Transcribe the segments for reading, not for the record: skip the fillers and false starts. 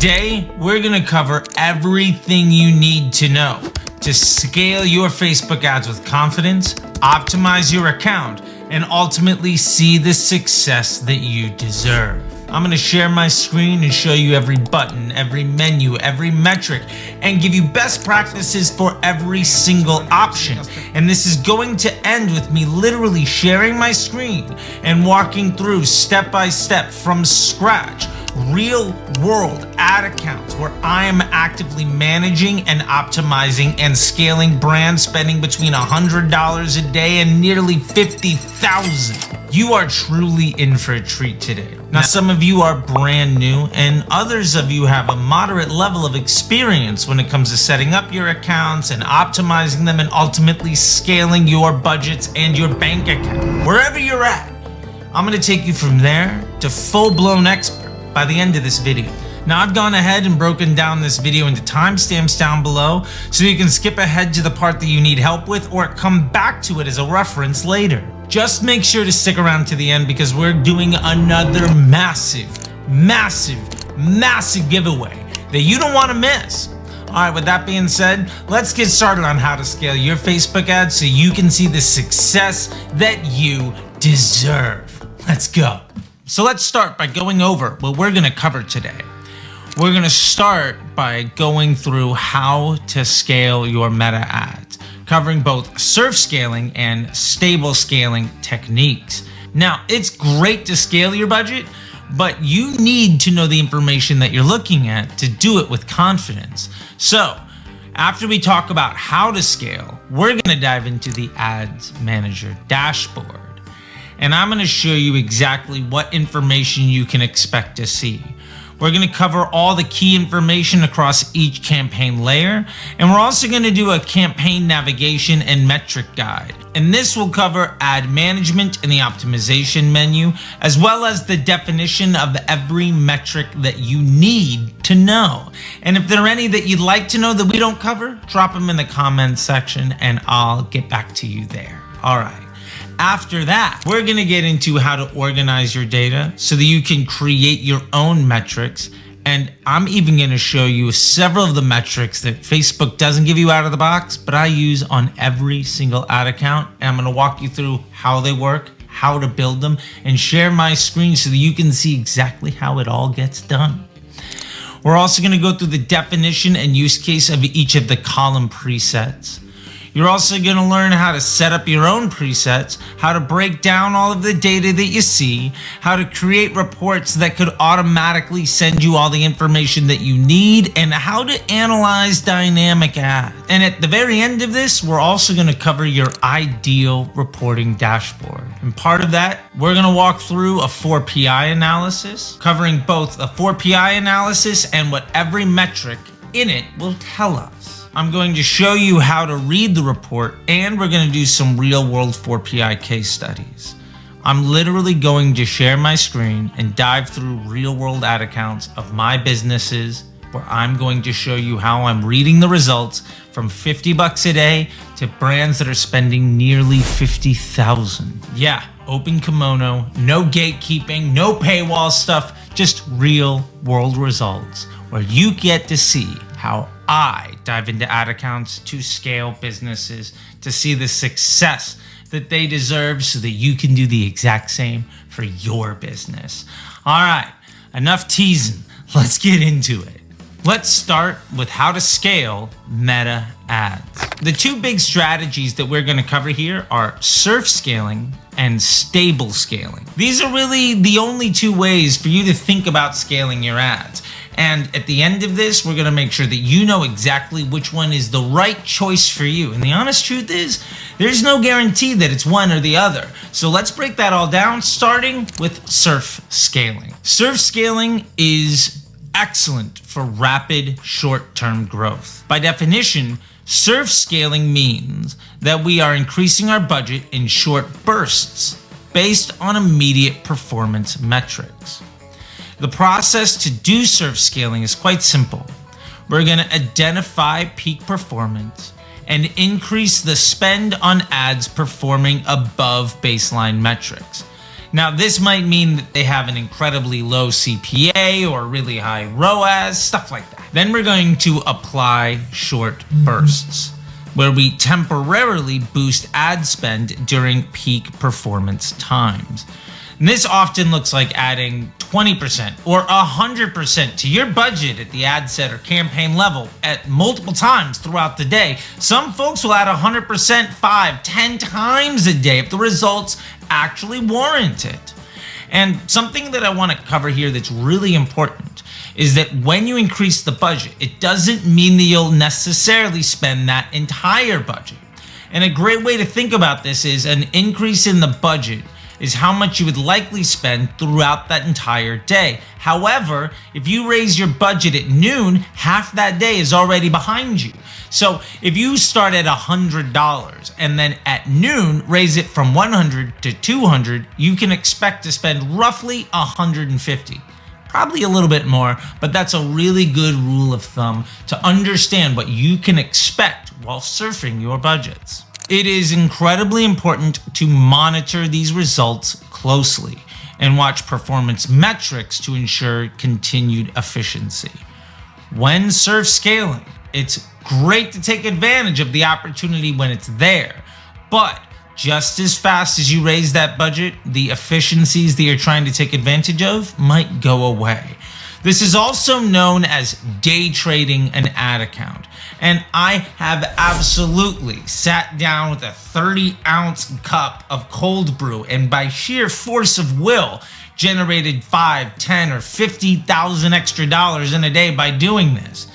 Today, we're gonna cover everything you need to know to scale your Facebook ads with confidence, optimize your account, and ultimately see the success that you deserve. I'm gonna share my screen and show you every button, every menu, every metric, and give you best practices for every single option. And this is going to end with me literally sharing my screen and walking through step by step from scratch real world ad accounts where I am actively managing and optimizing and scaling brands spending between $100 a day and nearly $50,000. You are truly in for a treat today. Now, some of you are brand new and others of you have a moderate level of experience when it comes to setting up your accounts and optimizing them and ultimately scaling your budgets and your bank account. Wherever you're at, I'm gonna take you from there to full-blown expert by the end of this video. Now, I've gone ahead and broken down this video into timestamps down below so you can skip ahead to the part that you need help with or come back to it as a reference later. Just make sure to stick around to the end because we're doing another massive giveaway that you don't want to miss. All right, with that being said, let's get started on how to scale your Facebook ads so you can see the success that you deserve. Let's go. So let's start by going over what we're gonna cover today. We're gonna start by going through how to scale your meta ads, covering both surf scaling and stable scaling techniques. Now, it's great to scale your budget, but you need to know the information that you're looking at to do it with confidence. So, after we talk about how to scale, we're gonna dive into the Ads Manager dashboard. And I'm gonna show you exactly what information you can expect to see. We're gonna cover all the key information across each campaign layer, and we're also gonna do a campaign navigation and metric guide. And this will cover ad management and the optimization menu, as well as the definition of every metric that you need to know. And if there are any that you'd like to know that we don't cover, drop them in the comments section and I'll get back to you there. All right. After that, we're gonna get into how to organize your data so that you can create your own metrics. And I'm even gonna show you several of the metrics that Facebook doesn't give you out of the box, but I use on every single ad account. And I'm gonna walk you through how they work, how to build them, and share my screen so that you can see exactly how it all gets done. We're also gonna go through the definition and use case of each of the column presets. You're also going to learn how to set up your own presets, how to break down all of the data that you see, how to create reports that could automatically send you all the information that you need, and how to analyze dynamic ads. And at the very end of this, we're also going to cover your ideal reporting dashboard. And part of that, we're going to walk through a 4PI analysis, covering both a 4PI analysis and what every metric in it will tell us. I'm going to show you how to read the report, and we're going to do some real world 4PI case studies. I'm literally going to share my screen and dive through real world ad accounts of my businesses where I'm going to show you how I'm reading the results from $50 a day to brands that are spending nearly $50,000. Yeah, open kimono, no gatekeeping, no paywall stuff, just real world results where you get to see how I dive into ad accounts to scale businesses to see the success that they deserve so that you can do the exact same for your business. All right, enough teasing. Let's get into it. Let's start with how to scale meta ads. The two big strategies that we're going to cover here are surf scaling and stable scaling. These are really the only two ways for you to think about scaling your ads. And at the end of this, we're gonna make sure that you know exactly which one is the right choice for you. And the honest truth is, there's no guarantee that it's one or the other. So let's break that all down, starting with surf scaling. Surf scaling is excellent for rapid short-term growth. By definition, surf scaling means that we are increasing our budget in short bursts based on immediate performance metrics. The process to do surf scaling is quite simple. We're going to identify peak performance and increase the spend on ads performing above baseline metrics. Now, this might mean that they have an incredibly low CPA or really high ROAS, stuff like that. Then we're going to apply short bursts, where we temporarily boost ad spend during peak performance times. And this often looks like adding 20% or 100% to your budget at the ad set or campaign level at multiple times throughout the day. Some folks will add 100% 5, 10 times a day if the results actually warrant it. And something that I want to cover here that's really important is that when you increase the budget, it doesn't mean that you'll necessarily spend that entire budget. And a great way to think about this is an increase in the budget is how much you would likely spend throughout that entire day. However, if you raise your budget at noon, half that day is already behind you. So if you start at $100 and then at noon raise it from 100 to 200, you can expect to spend roughly 150. Probably a little bit more, but that's a really good rule of thumb to understand what you can expect while surfing your budgets. It is incredibly important to monitor these results closely and watch performance metrics to ensure continued efficiency. When surf scaling, it's great to take advantage of the opportunity when it's there, but just as fast as you raise that budget, the efficiencies that you're trying to take advantage of might go away. This is also known as day trading an ad account. And I have absolutely sat down with a 30-ounce cup of cold brew and by sheer force of will generated 5, 10, or 50,000 extra dollars in a day by doing this.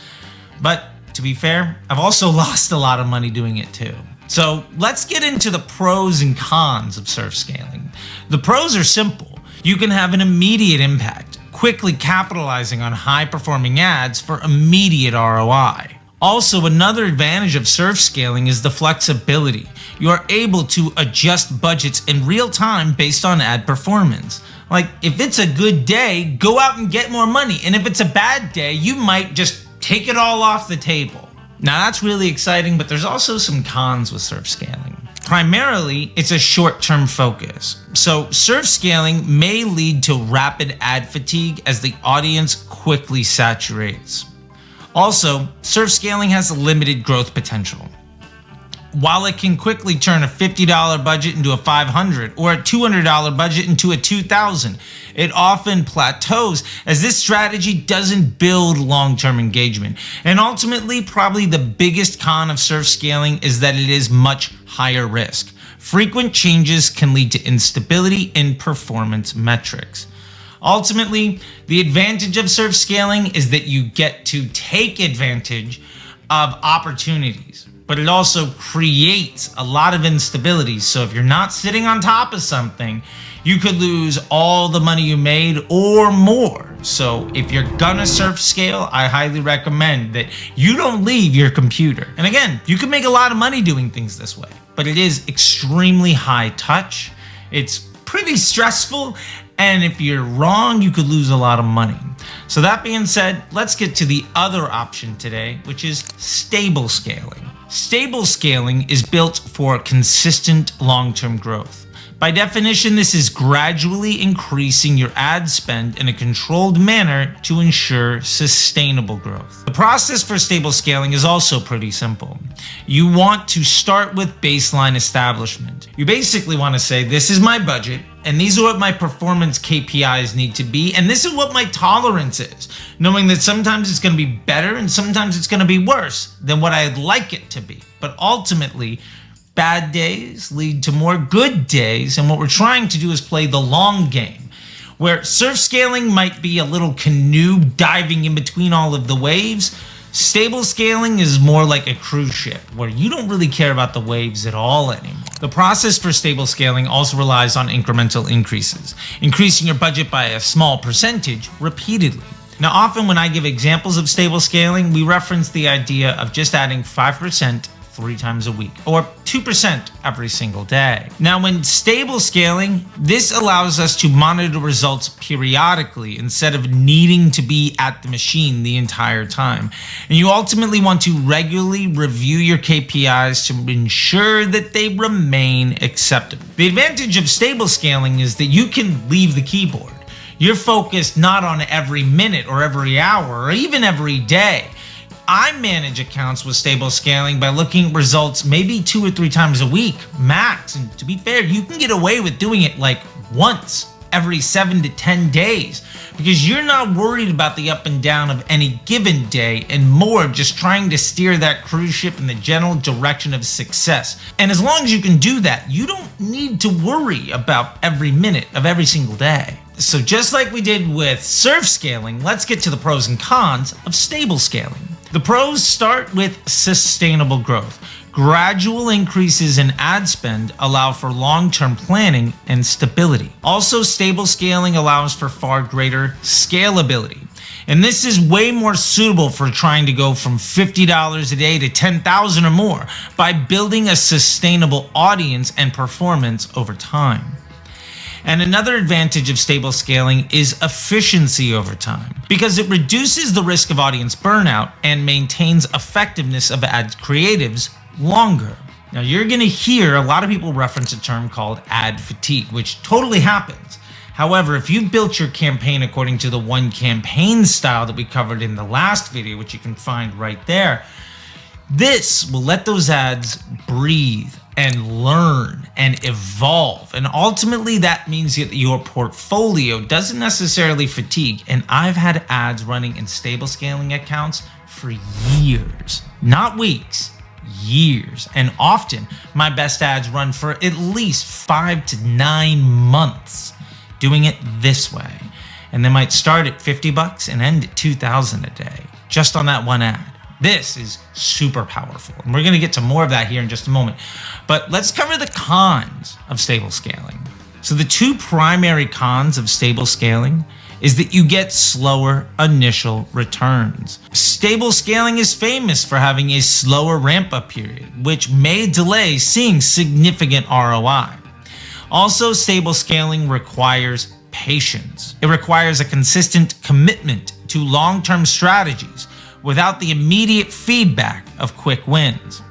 But to be fair, I've also lost a lot of money doing it too. So let's get into the pros and cons of surf scaling. The pros are simple. You can have an immediate impact, quickly capitalizing on high-performing ads for immediate ROI. Also, another advantage of surf scaling is the flexibility. You are able to adjust budgets in real time based on ad performance. Like, if it's a good day, go out and get more money. And if it's a bad day, you might just take it all off the table. Now, that's really exciting, but there's also some cons with surf scaling. Primarily, it's a short-term focus. So surf scaling may lead to rapid ad fatigue as the audience quickly saturates. Also, surf scaling has a limited growth potential. While it can quickly turn a $50 budget into a $500 or a $200 budget into a $2,000, it often plateaus as this strategy doesn't build long-term engagement. And ultimately, probably the biggest con of surf scaling is that it is much higher risk. Frequent changes can lead to instability in performance metrics. Ultimately, the advantage of surf scaling is that you get to take advantage of opportunities, but it also creates a lot of instability. So if you're not sitting on top of something, you could lose all the money you made or more. So if you're gonna surf scale, I highly recommend that you don't leave your computer. And again, you can make a lot of money doing things this way, but it is extremely high touch. It's pretty stressful. And if you're wrong, you could lose a lot of money. So that being said, let's get to the other option today, which is stable scaling. Stable scaling is built for consistent long-term growth. By definition, this is gradually increasing your ad spend in a controlled manner to ensure sustainable growth. The process for stable scaling is also pretty simple. You want to start with baseline establishment. You basically want to say, this is my budget, and these are what my performance KPIs need to be, and this is what my tolerance is, knowing that sometimes it's going to be better and sometimes it's going to be worse than what I'd like it to be. But ultimately, bad days lead to more good days, and what we're trying to do is play the long game, where surf scaling might be a little canoe diving in between all of the waves. Stable scaling is more like a cruise ship, where you don't really care about the waves at all anymore. The process for stable scaling also relies on incremental increases, increasing your budget by a small percentage repeatedly. Now, often when I give examples of stable scaling, we reference the idea of just adding 5% 3 times a week, or 2% every single day. Now, when stable scaling, this allows us to monitor results periodically instead of needing to be at the machine the entire time. And you ultimately want to regularly review your KPIs to ensure that they remain acceptable. The advantage of stable scaling is that you can leave the keyboard. You're focused not on every minute or every hour or even every day. I manage accounts with stable scaling by looking at results maybe 2 or 3 times a week, max. And to be fair, you can get away with doing it like once every 7 to 10 days because you're not worried about the up and down of any given day and more just trying to steer that cruise ship in the general direction of success. And as long as you can do that, you don't need to worry about every minute of every single day. So just like we did with surf scaling, let's get to the pros and cons of stable scaling. The pros start with sustainable growth. Gradual increases in ad spend allow for long-term planning and stability. Also, stable scaling allows for far greater scalability. And this is way more suitable for trying to go from $50 a day to $10,000 or more by building a sustainable audience and performance over time. And another advantage of stable scaling is efficiency over time because it reduces the risk of audience burnout and maintains effectiveness of ad creatives longer. Now, you're going to hear a lot of people reference a term called ad fatigue, which totally happens. However, if you've built your campaign according to the one campaign style that we covered in the last video, which you can find right there, this will let those ads breathe and learn and evolve. And ultimately that means that your portfolio doesn't necessarily fatigue. And I've had ads running in stable scaling accounts for years, not weeks, years. And often my best ads run for at least 5 to 9 months doing it this way. And they might start at $50 and end at $2,000 a day just on that one ad. This is super powerful. And we're going to get to more of that here in just a moment. But let's cover the cons of stable scaling. So the 2 primary cons of stable scaling is that you get slower initial returns. Stable scaling is famous for having a slower ramp-up period, which may delay seeing significant ROI. Also, stable scaling requires patience. It requires a consistent commitment to long-term strategies without the immediate feedback of quick wins.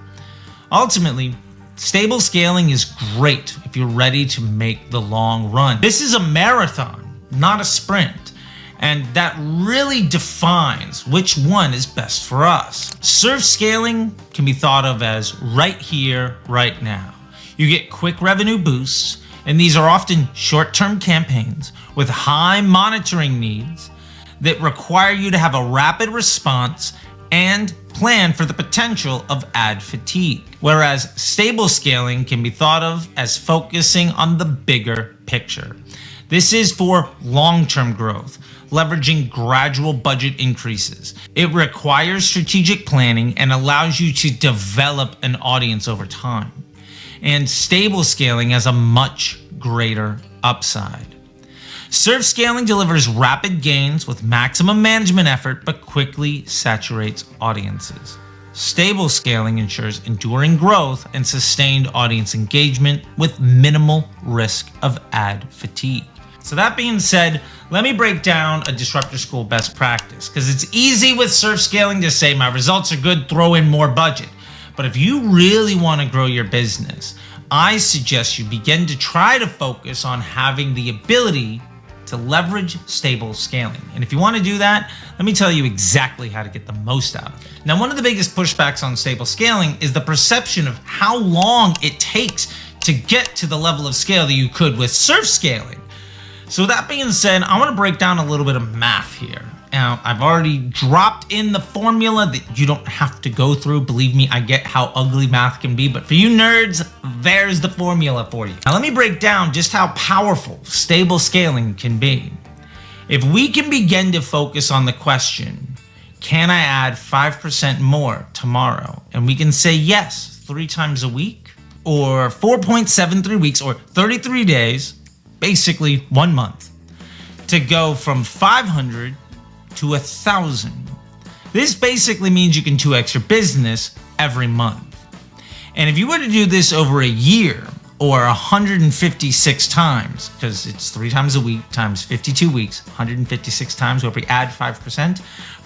Ultimately, stable scaling is great if you're ready to make the long run. This is a marathon, not a sprint, and that really defines which one is best for us. Surf scaling can be thought of as right here, right now. You get quick revenue boosts, and these are often short-term campaigns with high monitoring needs that require you to have a rapid response and plan for the potential of ad fatigue. Whereas stable scaling can be thought of as focusing on the bigger picture. This is for long-term growth, leveraging gradual budget increases. It requires strategic planning and allows you to develop an audience over time. And stable scaling has a much greater upside. Surf scaling delivers rapid gains with maximum management effort, but quickly saturates audiences. Stable scaling ensures enduring growth and sustained audience engagement with minimal risk of ad fatigue. So that being said, let me break down a Disruptor School best practice, because it's easy with surf scaling to say my results are good, throw in more budget. But if you really want to grow your business, I suggest you begin to try to focus on having the ability to leverage stable scaling. And if you want to do that, let me tell you exactly how to get the most out of it. Now, one of the biggest pushbacks on stable scaling is the perception of how long it takes to get to the level of scale that you could with surf scaling. So that being said, I want to break down a little bit of math here. Now, I've already dropped in the formula that you don't have to go through. Believe me, I get how ugly math can be, but for you nerds, there's the formula for you. Now, let me break down just how powerful stable scaling can be. If we can begin to focus on the question, can I add 5% more tomorrow? And we can say yes 3 times a week, or 4.73 weeks, or 33 days, basically 1 month, to go from 500 to 1,000. This basically means you can 2x your business every month. And if you were to do this over a year or 156 times, because it's 3 times a week times 52 weeks, 156 times where we add 5%,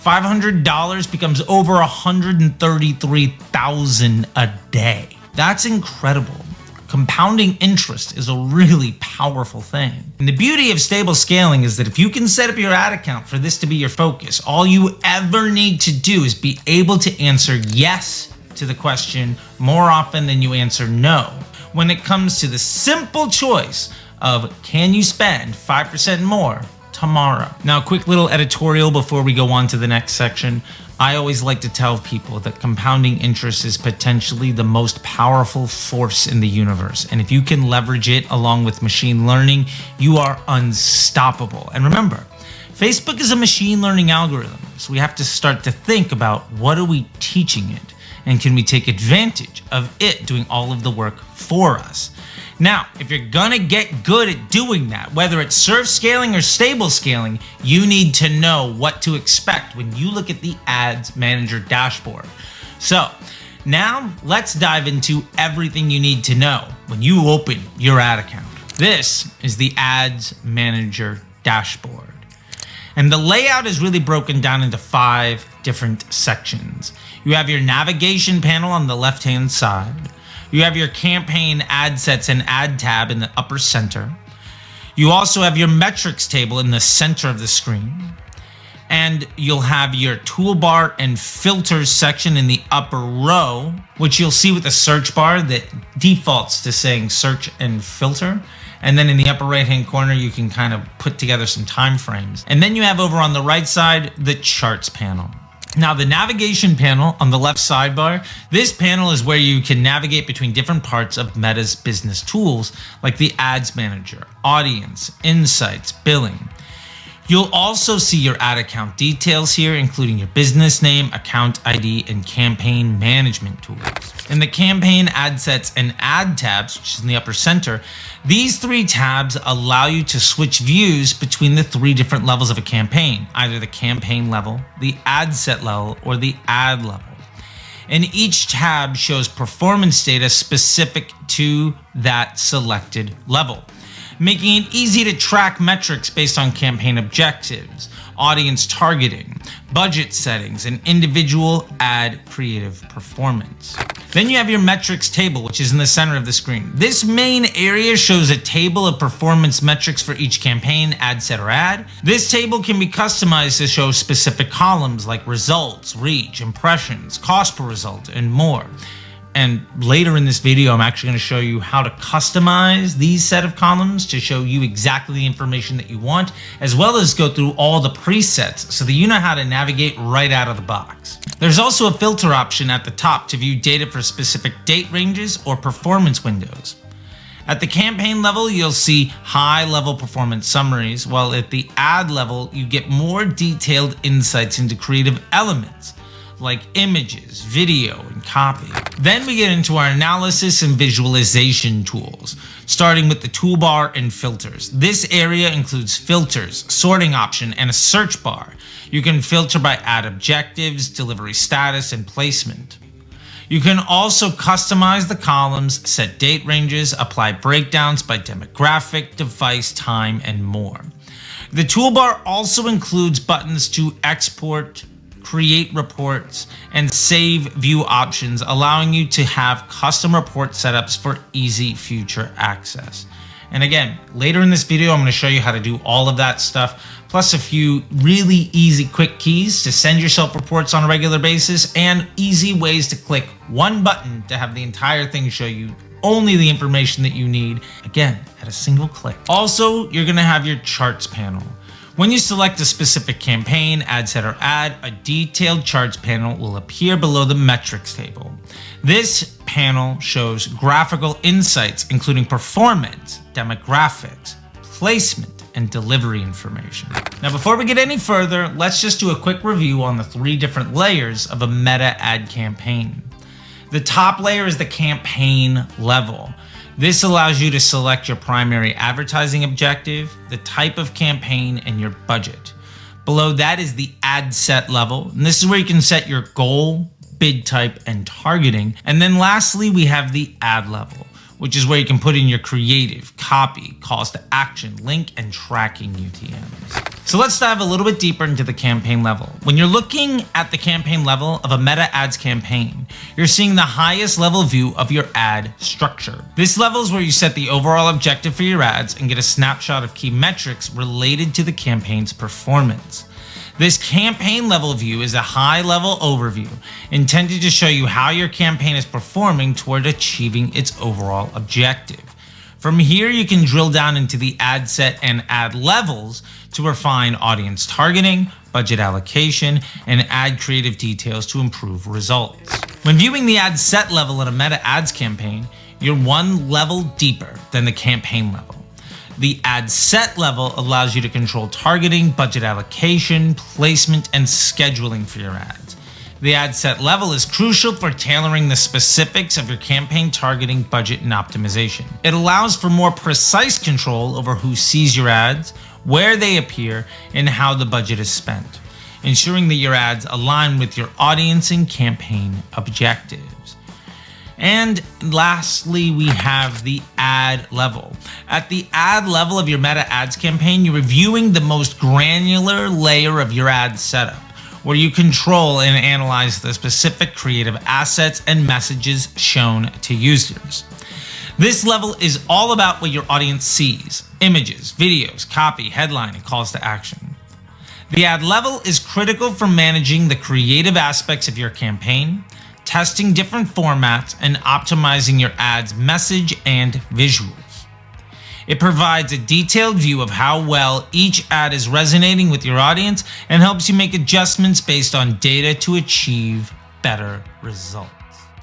$500 becomes over $133,000 a day. That's incredible. Compounding interest is a really powerful thing. And the beauty of stable scaling is that if you can set up your ad account for this to be your focus, all you ever need to do is be able to answer yes to the question more often than you answer no when it comes to the simple choice of can you spend 5% more tomorrow. Now, a quick little editorial before we go on to the next section. I always like to tell people that compounding interest is potentially the most powerful force in the universe. And if you can leverage it along with machine learning, you are unstoppable. And remember, Facebook is a machine learning algorithm. So we have to start to think about what are we teaching it? And can we take advantage of it doing all of the work for us? Now, if you're gonna get good at doing that, whether it's surf scaling or stable scaling, you need to know what to expect when you look at the Ads Manager dashboard. So now let's dive into everything you need to know when you open your ad account. This is the Ads Manager dashboard. And the layout is really broken down into 5 different sections. You have your navigation panel on the left-hand side. You have your campaign ad sets and ad tab in the upper center. You also have your metrics table in the center of the screen. And you'll have your toolbar and filters section in the upper row, which you'll see with the search bar that defaults to saying search and filter. And then in the upper right-hand corner, you can kind of put together some time frames. And then you have over on the right side, the charts panel. Now, the navigation panel on the left sidebar, this panel is where you can navigate between different parts of Meta's business tools, like the Ads Manager, Audience, Insights, Billing. You'll also see your ad account details here, including your business name, account ID, and campaign management tools. In the campaign ad sets and ad tabs, which is in the upper center, these 3 tabs allow you to switch views between the 3 different levels of a campaign, either the campaign level, the ad set level, or the ad level. And each tab shows performance data specific to that selected level, making it easy to track metrics based on campaign objectives, audience targeting, budget settings, and individual ad creative performance. Then you have your metrics table, which is in the center of the screen. This main area shows a table of performance metrics for each campaign, ad set, or ad. This table can be customized to show specific columns like results, reach, impressions, cost per result, and more. And later in this video, I'm actually going to show you how to customize these set of columns to show you exactly the information that you want, as well as go through all the presets so that you know how to navigate right out of the box. There's also a filter option at the top to view data for specific date ranges or performance windows. At the campaign level, you'll see high-level performance summaries, while at the ad level, you get more detailed insights into creative elements, like images, video, and copy. Then we get into our analysis and visualization tools, starting with the toolbar and filters. This area includes filters, sorting option, and a search bar. You can filter by ad objectives, delivery status, and placement. You can also customize the columns, set date ranges, apply breakdowns by demographic, device, time, and more. The toolbar also includes buttons to export, create reports, and save view options, allowing you to have custom report setups for easy future access. And again, later in this video, I'm going to show you how to do all of that stuff, plus a few really easy quick keys to send yourself reports on a regular basis, and easy ways to click one button to have the entire thing show you only the information that you need, again, at a single click. Also, you're going to have your charts panel. When you select a specific campaign, ad set, or ad, a detailed charts panel will appear below the metrics table. This panel shows graphical insights, including performance, demographics, placement, and delivery information. Now, before we get any further, let's just do a quick review on the 3 different layers of a meta ad campaign. The top layer is the campaign level. This allows you to select your primary advertising objective, the type of campaign, and your budget. Below that is the ad set level, and this is where you can set your goal, bid type, and targeting. And then lastly, we have the ad level, which is where you can put in your creative, copy, calls to action, link, and tracking UTMs. So let's dive a little bit deeper into the campaign level. When you're looking at the campaign level of a Meta Ads campaign, you're seeing the highest level view of your ad structure. This level is where you set the overall objective for your ads and get a snapshot of key metrics related to the campaign's performance. This campaign level view is a high level overview intended to show you how your campaign is performing toward achieving its overall objective. From here, you can drill down into the ad set and ad levels to refine audience targeting, budget allocation, and ad creative details to improve results. When viewing the ad set level in a Meta Ads campaign, you're one level deeper than the campaign level. The ad set level allows you to control targeting, budget allocation, placement, and scheduling for your ads. The ad set level is crucial for tailoring the specifics of your campaign targeting, budget, and optimization. It allows for more precise control over who sees your ads, where they appear, and how the budget is spent, ensuring that your ads align with your audience and campaign objectives. And lastly, we have the ad level. At the ad level of your Meta Ads campaign, you're reviewing the most granular layer of your ad setup, where you control and analyze the specific creative assets and messages shown to users. This level is all about what your audience sees: images, videos, copy, headline, and calls to action. The ad level is critical for managing the creative aspects of your campaign, testing different formats, and optimizing your ad's message and visuals. It provides a detailed view of how well each ad is resonating with your audience and helps you make adjustments based on data to achieve better results.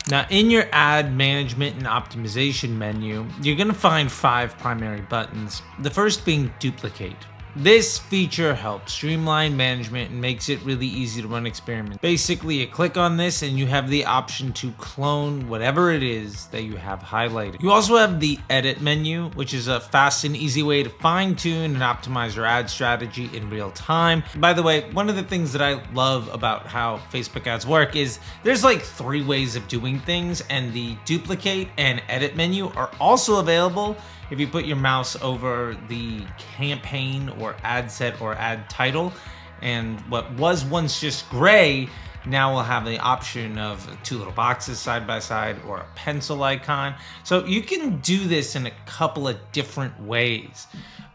Now, in your ad management and optimization menu, you're going to find 5 primary buttons. The first being duplicate. This feature helps streamline management and makes it really easy to run experiments. Basically, you click on this and you have the option to clone whatever it is that you have highlighted. You also have the edit menu, which is a fast and easy way to fine-tune and optimize your ad strategy in real time. By the way, one of the things that I love about how Facebook ads work is there's like 3 ways of doing things, and the duplicate and edit menu are also available if you put your mouse over the campaign or ad set or ad title. And what was once just gray now will have the option of 2 little boxes side by side or a pencil icon. So you can do this in a couple of different ways,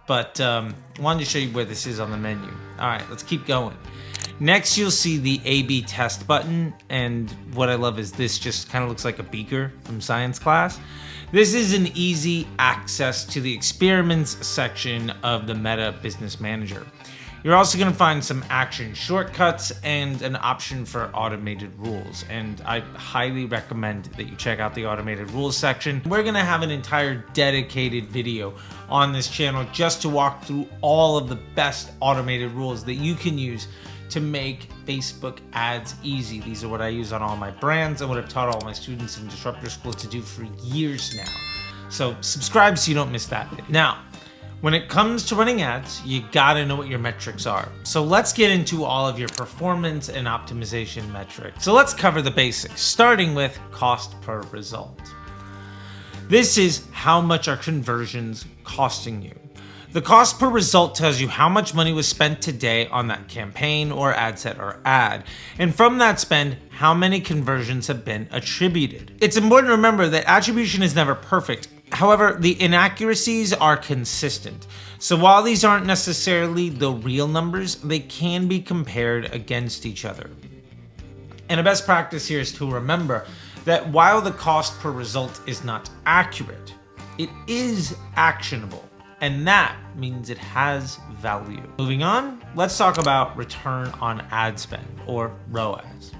but I wanted to show you where this is on the menu. All right, let's keep going. Next, you'll see the A/B test button, and what I love is this just kind of looks like a beaker from science class. This is an easy access to the experiments section of the Meta Business Manager. You're also going to find some action shortcuts and an option for automated rules, and I highly recommend that you check out the automated rules section. We're going to have an entire dedicated video on this channel just to walk through all of the best automated rules that you can use to make Facebook ads easy. These are what I use on all my brands and what I've taught all my students in Disruptor School to do for years now. So subscribe so you don't miss that video. Now, when it comes to running ads, you gotta know what your metrics are. So let's get into all of your performance and optimization metrics. So let's cover the basics, starting with cost per result. This is how much are conversions costing you. The cost per result tells you how much money was spent today on that campaign or ad set or ad. And from that spend, how many conversions have been attributed. It's important to remember that attribution is never perfect. However, the inaccuracies are consistent. So while these aren't necessarily the real numbers, they can be compared against each other. And a best practice here is to remember that while the cost per result is not accurate, it is actionable. And that means it has value. Moving on, let's talk about return on ad spend, or ROAS.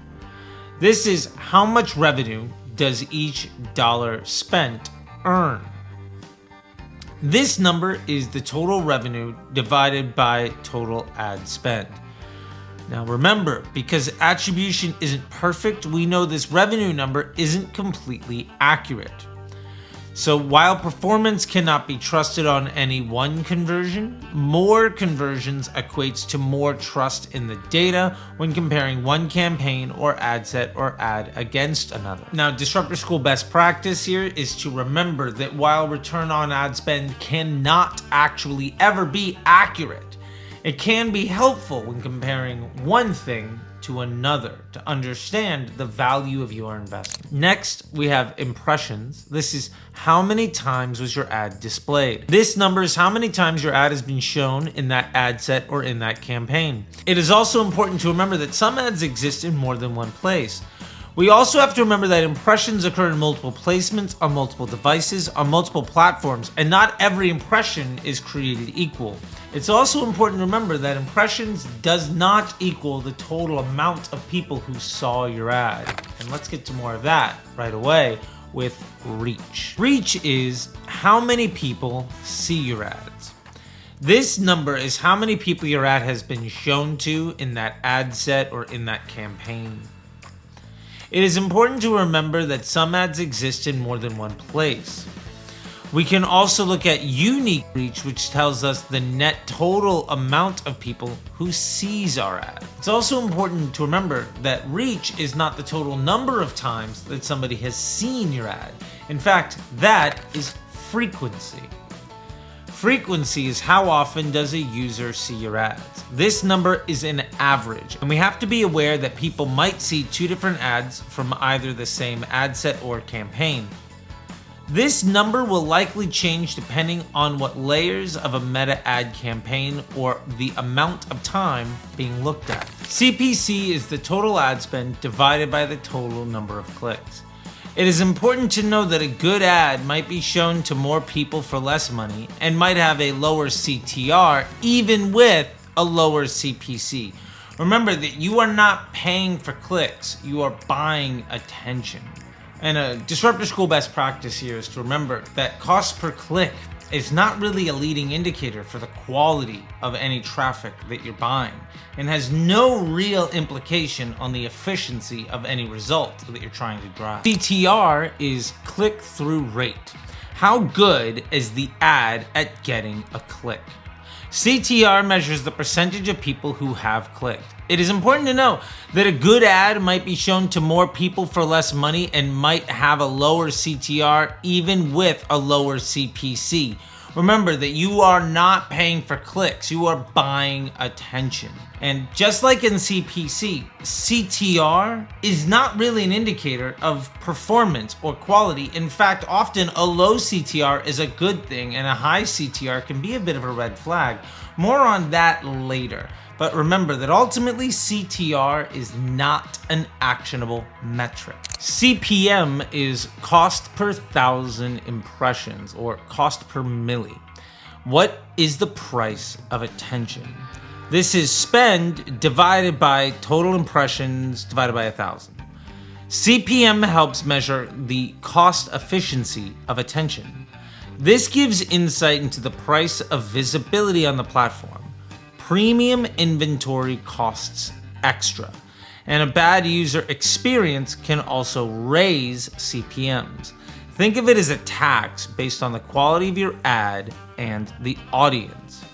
This is how much revenue does each dollar spent earn. This number is the total revenue divided by total ad spend. Now remember, because attribution isn't perfect, we know this revenue number isn't completely accurate. So while performance cannot be trusted on any one conversion, more conversions equates to more trust in the data when comparing one campaign or ad set or ad against another. Now, Disruptor School best practice here is to remember that while return on ad spend cannot actually ever be accurate, it can be helpful when comparing one thing to another to understand the value of your investment. Next, we have impressions. This is how many times was your ad displayed. This number is how many times your ad has been shown in that ad set or in that campaign. It is also important to remember that some ads exist in more than one place. We also have to remember that impressions occur in multiple placements, on multiple devices, on multiple platforms, and not every impression is created equal. It's also important to remember that impressions does not equal the total amount of people who saw your ad. And let's get to more of that right away with reach. Reach is how many people see your ads. This number is how many people your ad has been shown to in that ad set or in that campaign. It is important to remember that some ads exist in more than one place. We can also look at unique reach, which tells us the net total amount of people who sees our ad. It's also important to remember that reach is not the total number of times that somebody has seen your ad. In fact, that is frequency. Frequency is how often does a user see your ads. This number is an average, and we have to be aware that people might see two different ads from either the same ad set or campaign. This number will likely change depending on what layers of a meta ad campaign or the amount of time being looked at. CPC is the total ad spend divided by the total number of clicks. It is important to know that a good ad might be shown to more people for less money and might have a lower CTR even with a lower CPC. Remember that you are not paying for clicks, you are buying attention. And a Disruptor School best practice here is to remember that cost per click is not really a leading indicator for the quality of any traffic that you're buying and has no real implication on the efficiency of any result that you're trying to drive. CTR is click-through rate. How good is the ad at getting a click? CTR measures the percentage of people who have clicked. It is important to know that a good ad might be shown to more people for less money and might have a lower CTR even with a lower CPC. Remember that you are not paying for clicks, you are buying attention. And just like in CPC, CTR is not really an indicator of performance or quality. In fact, often a low CTR is a good thing and a high CTR can be a bit of a red flag. More on that later. But remember that ultimately CTR is not an actionable metric. CPM is cost per thousand impressions or cost per milli. What is the price of attention? This is spend divided by total impressions divided by 1,000. CPM helps measure the cost efficiency of attention. This gives insight into the price of visibility on the platform. Premium inventory costs extra, and a bad user experience can also raise CPMs. Think of it as a tax based on the quality of your ad and the audience.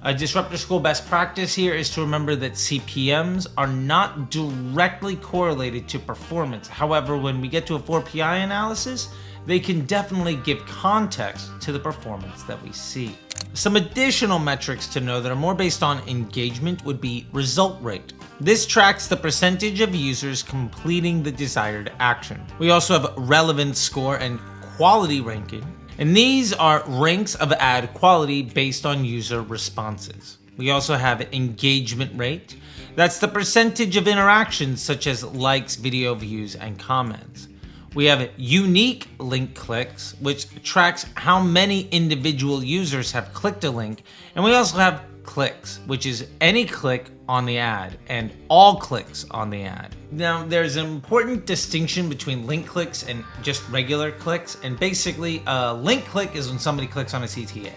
A Disruptor School best practice here is to remember that CPMs are not directly correlated to performance. However, when we get to a 4PI analysis, they can definitely give context to the performance that we see. Some additional metrics to know that are more based on engagement would be result rate. This tracks the percentage of users completing the desired action. We also have relevance score and quality ranking, and these are ranks of ad quality based on user responses. We also have engagement rate. That's the percentage of interactions such as likes, video views, and comments. We have unique link clicks, which tracks how many individual users have clicked a link. And we also have clicks, which is any click on the ad and all clicks on the ad. Now, there's an important distinction between link clicks and just regular clicks. And basically, a link click is when somebody clicks on a CTA.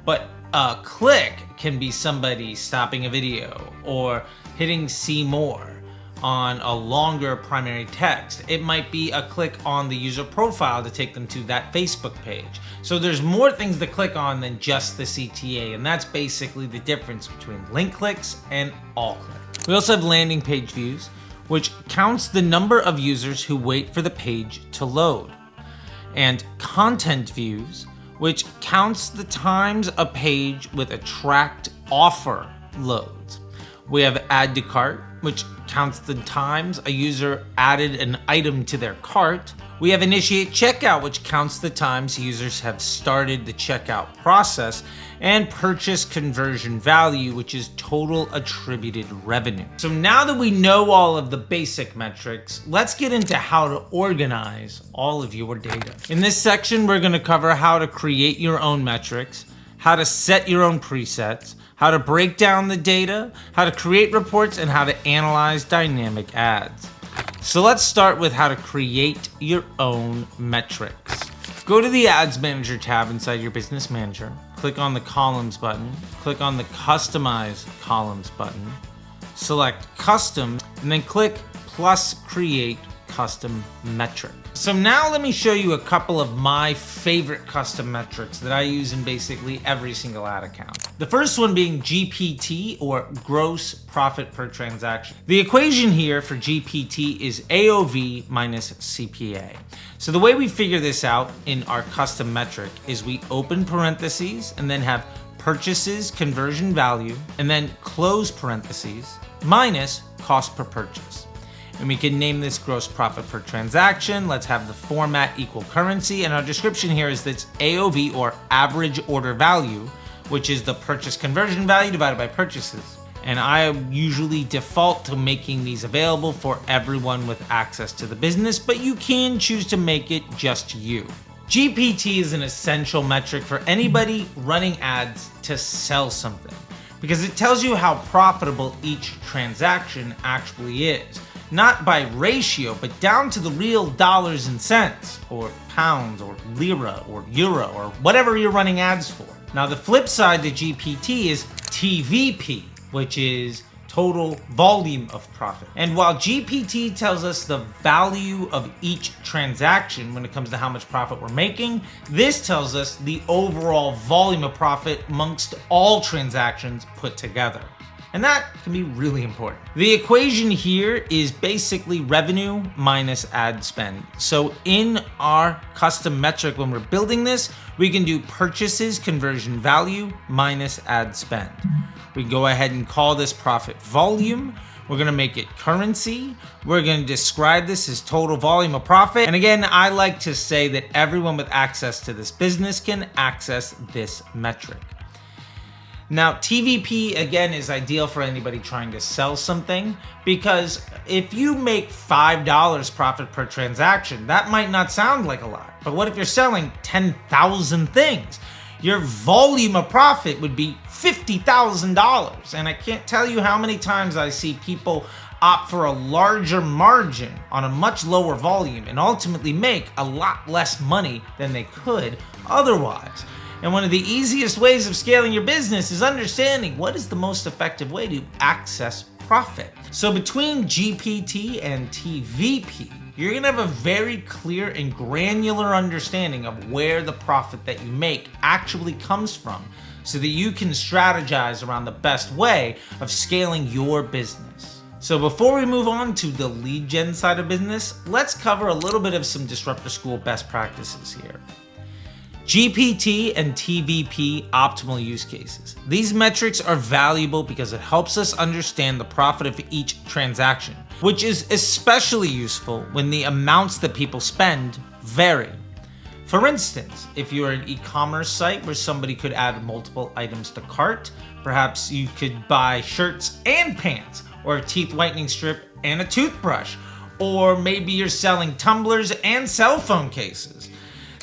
But a click can be somebody stopping a video or hitting see more, on a longer primary text. It might be a click on the user profile to take them to that Facebook page. So there's more things to click on than just the CTA, and that's basically the difference between link clicks and all clicks. We also have landing page views, which counts the number of users who wait for the page to load, and content views, which counts the times a page with a tracked offer loads. We have add to cart, which counts the times a user added an item to their cart. We have initiate checkout, which counts the times users have started the checkout process, and purchase conversion value, which is total attributed revenue. So now that we know all of the basic metrics, let's get into how to organize all of your data. In this section, we're going to cover how to create your own metrics, how to set your own presets, how to break down the data, how to create reports, and how to analyze dynamic ads. So let's start with how to create your own metrics. Go to the Ads Manager tab inside your Business Manager, click on the Columns button, click on the Customize Columns button, select Custom, and then click plus Create Custom Metric. So now let me show you a couple of my favorite custom metrics that I use in basically every single ad account. The first one being GPT, or gross profit per transaction. The equation here for GPT is AOV minus CPA. So the way we figure this out in our custom metric is we open parentheses and then have purchases conversion value and then close parentheses minus cost per purchase. And we can name this gross profit per transaction. Let's have the format equal currency. And our description here is that's AOV, or average order value, which is the purchase conversion value divided by purchases. And I usually default to making these available for everyone with access to the business, but you can choose to make it just you. GPT is an essential metric for anybody running ads to sell something, because it tells you how profitable each transaction actually is. Not by ratio, but down to the real dollars and cents, or pounds, or lira, or euro, or whatever you're running ads for. Now the flip side to GPT is TVP, which is total volume of profit. And while GPT tells us the value of each transaction when it comes to how much profit we're making, this tells us the overall volume of profit amongst all transactions put together. And that can be really important. The equation here is basically revenue minus ad spend. So in our custom metric, when we're building this, we can do purchases conversion value minus ad spend. We can go ahead and call this profit volume. We're gonna make it currency. We're gonna describe this as total volume of profit. And again, I like to say that everyone with access to this business can access this metric. Now, TVP, again, is ideal for anybody trying to sell something, because if you make $5 profit per transaction, that might not sound like a lot. But what if you're selling 10,000 things? Your volume of profit would be $50,000. And I can't tell you how many times I see people opt for a larger margin on a much lower volume and ultimately make a lot less money than they could otherwise. And one of the easiest ways of scaling your business is understanding what is the most effective way to access profit. So between GPT and TVP, you're gonna have a very clear and granular understanding of where the profit that you make actually comes from, so that you can strategize around the best way of scaling your business. So before we move on to the lead gen side of business, let's cover a little bit of some Disruptor School best practices here. GPT and TVP optimal use cases. These metrics are valuable because it helps us understand the profit of each transaction, which is especially useful when the amounts that people spend vary. For instance, if you're an e-commerce site where somebody could add multiple items to cart, perhaps you could buy shirts and pants, or a teeth whitening strip and a toothbrush, or maybe you're selling tumblers and cell phone cases.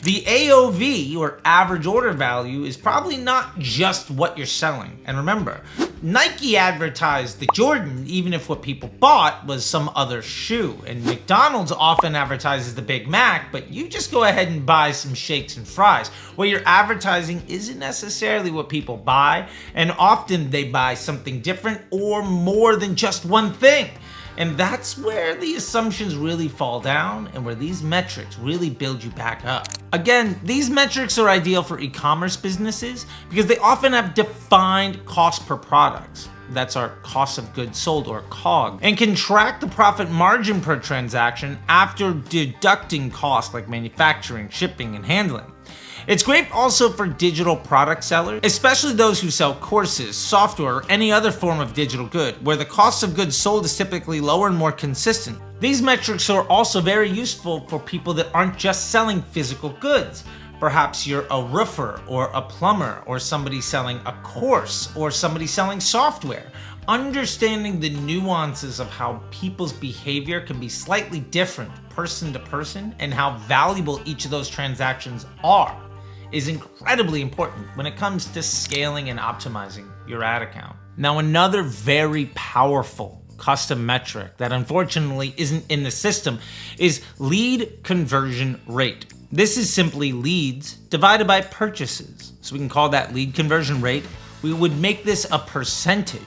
The AOV, or average order value, is probably not just what you're selling. And remember, Nike advertised the Jordan even if what people bought was some other shoe. And McDonald's often advertises the Big Mac, but you just go ahead and buy some shakes and fries. What you're advertising isn't necessarily what people buy, and often they buy something different or more than just one thing. And that's where the assumptions really fall down and where these metrics really build you back up. Again, these metrics are ideal for e-commerce businesses because they often have defined cost per products. That's our cost of goods sold, or COG, and can track the profit margin per transaction after deducting costs like manufacturing, shipping, and handling. It's great also for digital product sellers, especially those who sell courses, software, or any other form of digital good, where the cost of goods sold is typically lower and more consistent. These metrics are also very useful for people that aren't just selling physical goods. Perhaps you're a roofer or a plumber or somebody selling a course or somebody selling software. Understanding the nuances of how people's behavior can be slightly different person to person and how valuable each of those transactions are is incredibly important when it comes to scaling and optimizing your ad account. Now, another very powerful custom metric that unfortunately isn't in the system is lead conversion rate. This is simply leads divided by purchases. So we can call that lead conversion rate. We would make this a percentage.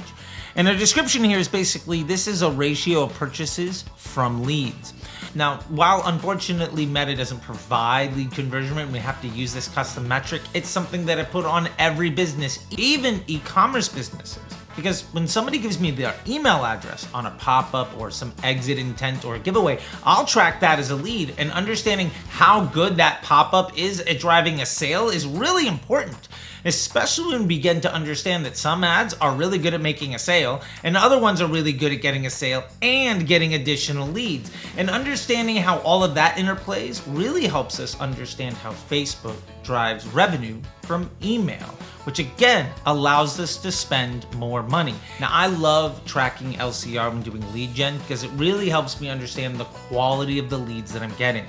And the description here is basically this is a ratio of purchases from leads. Now, while unfortunately Meta doesn't provide lead conversion rate, we have to use this custom metric, it's something that I put on every business, even e-commerce businesses. Because when somebody gives me their email address on a pop-up or some exit intent or a giveaway, I'll track that as a lead, and understanding how good that pop-up is at driving a sale is really important, especially when we begin to understand that some ads are really good at making a sale and other ones are really good at getting a sale and getting additional leads. And understanding how all of that interplays really helps us understand how Facebook drives revenue from email, which again allows us to spend more money. Now, I love tracking LCR when doing lead gen because it really helps me understand the quality of the leads that I'm getting.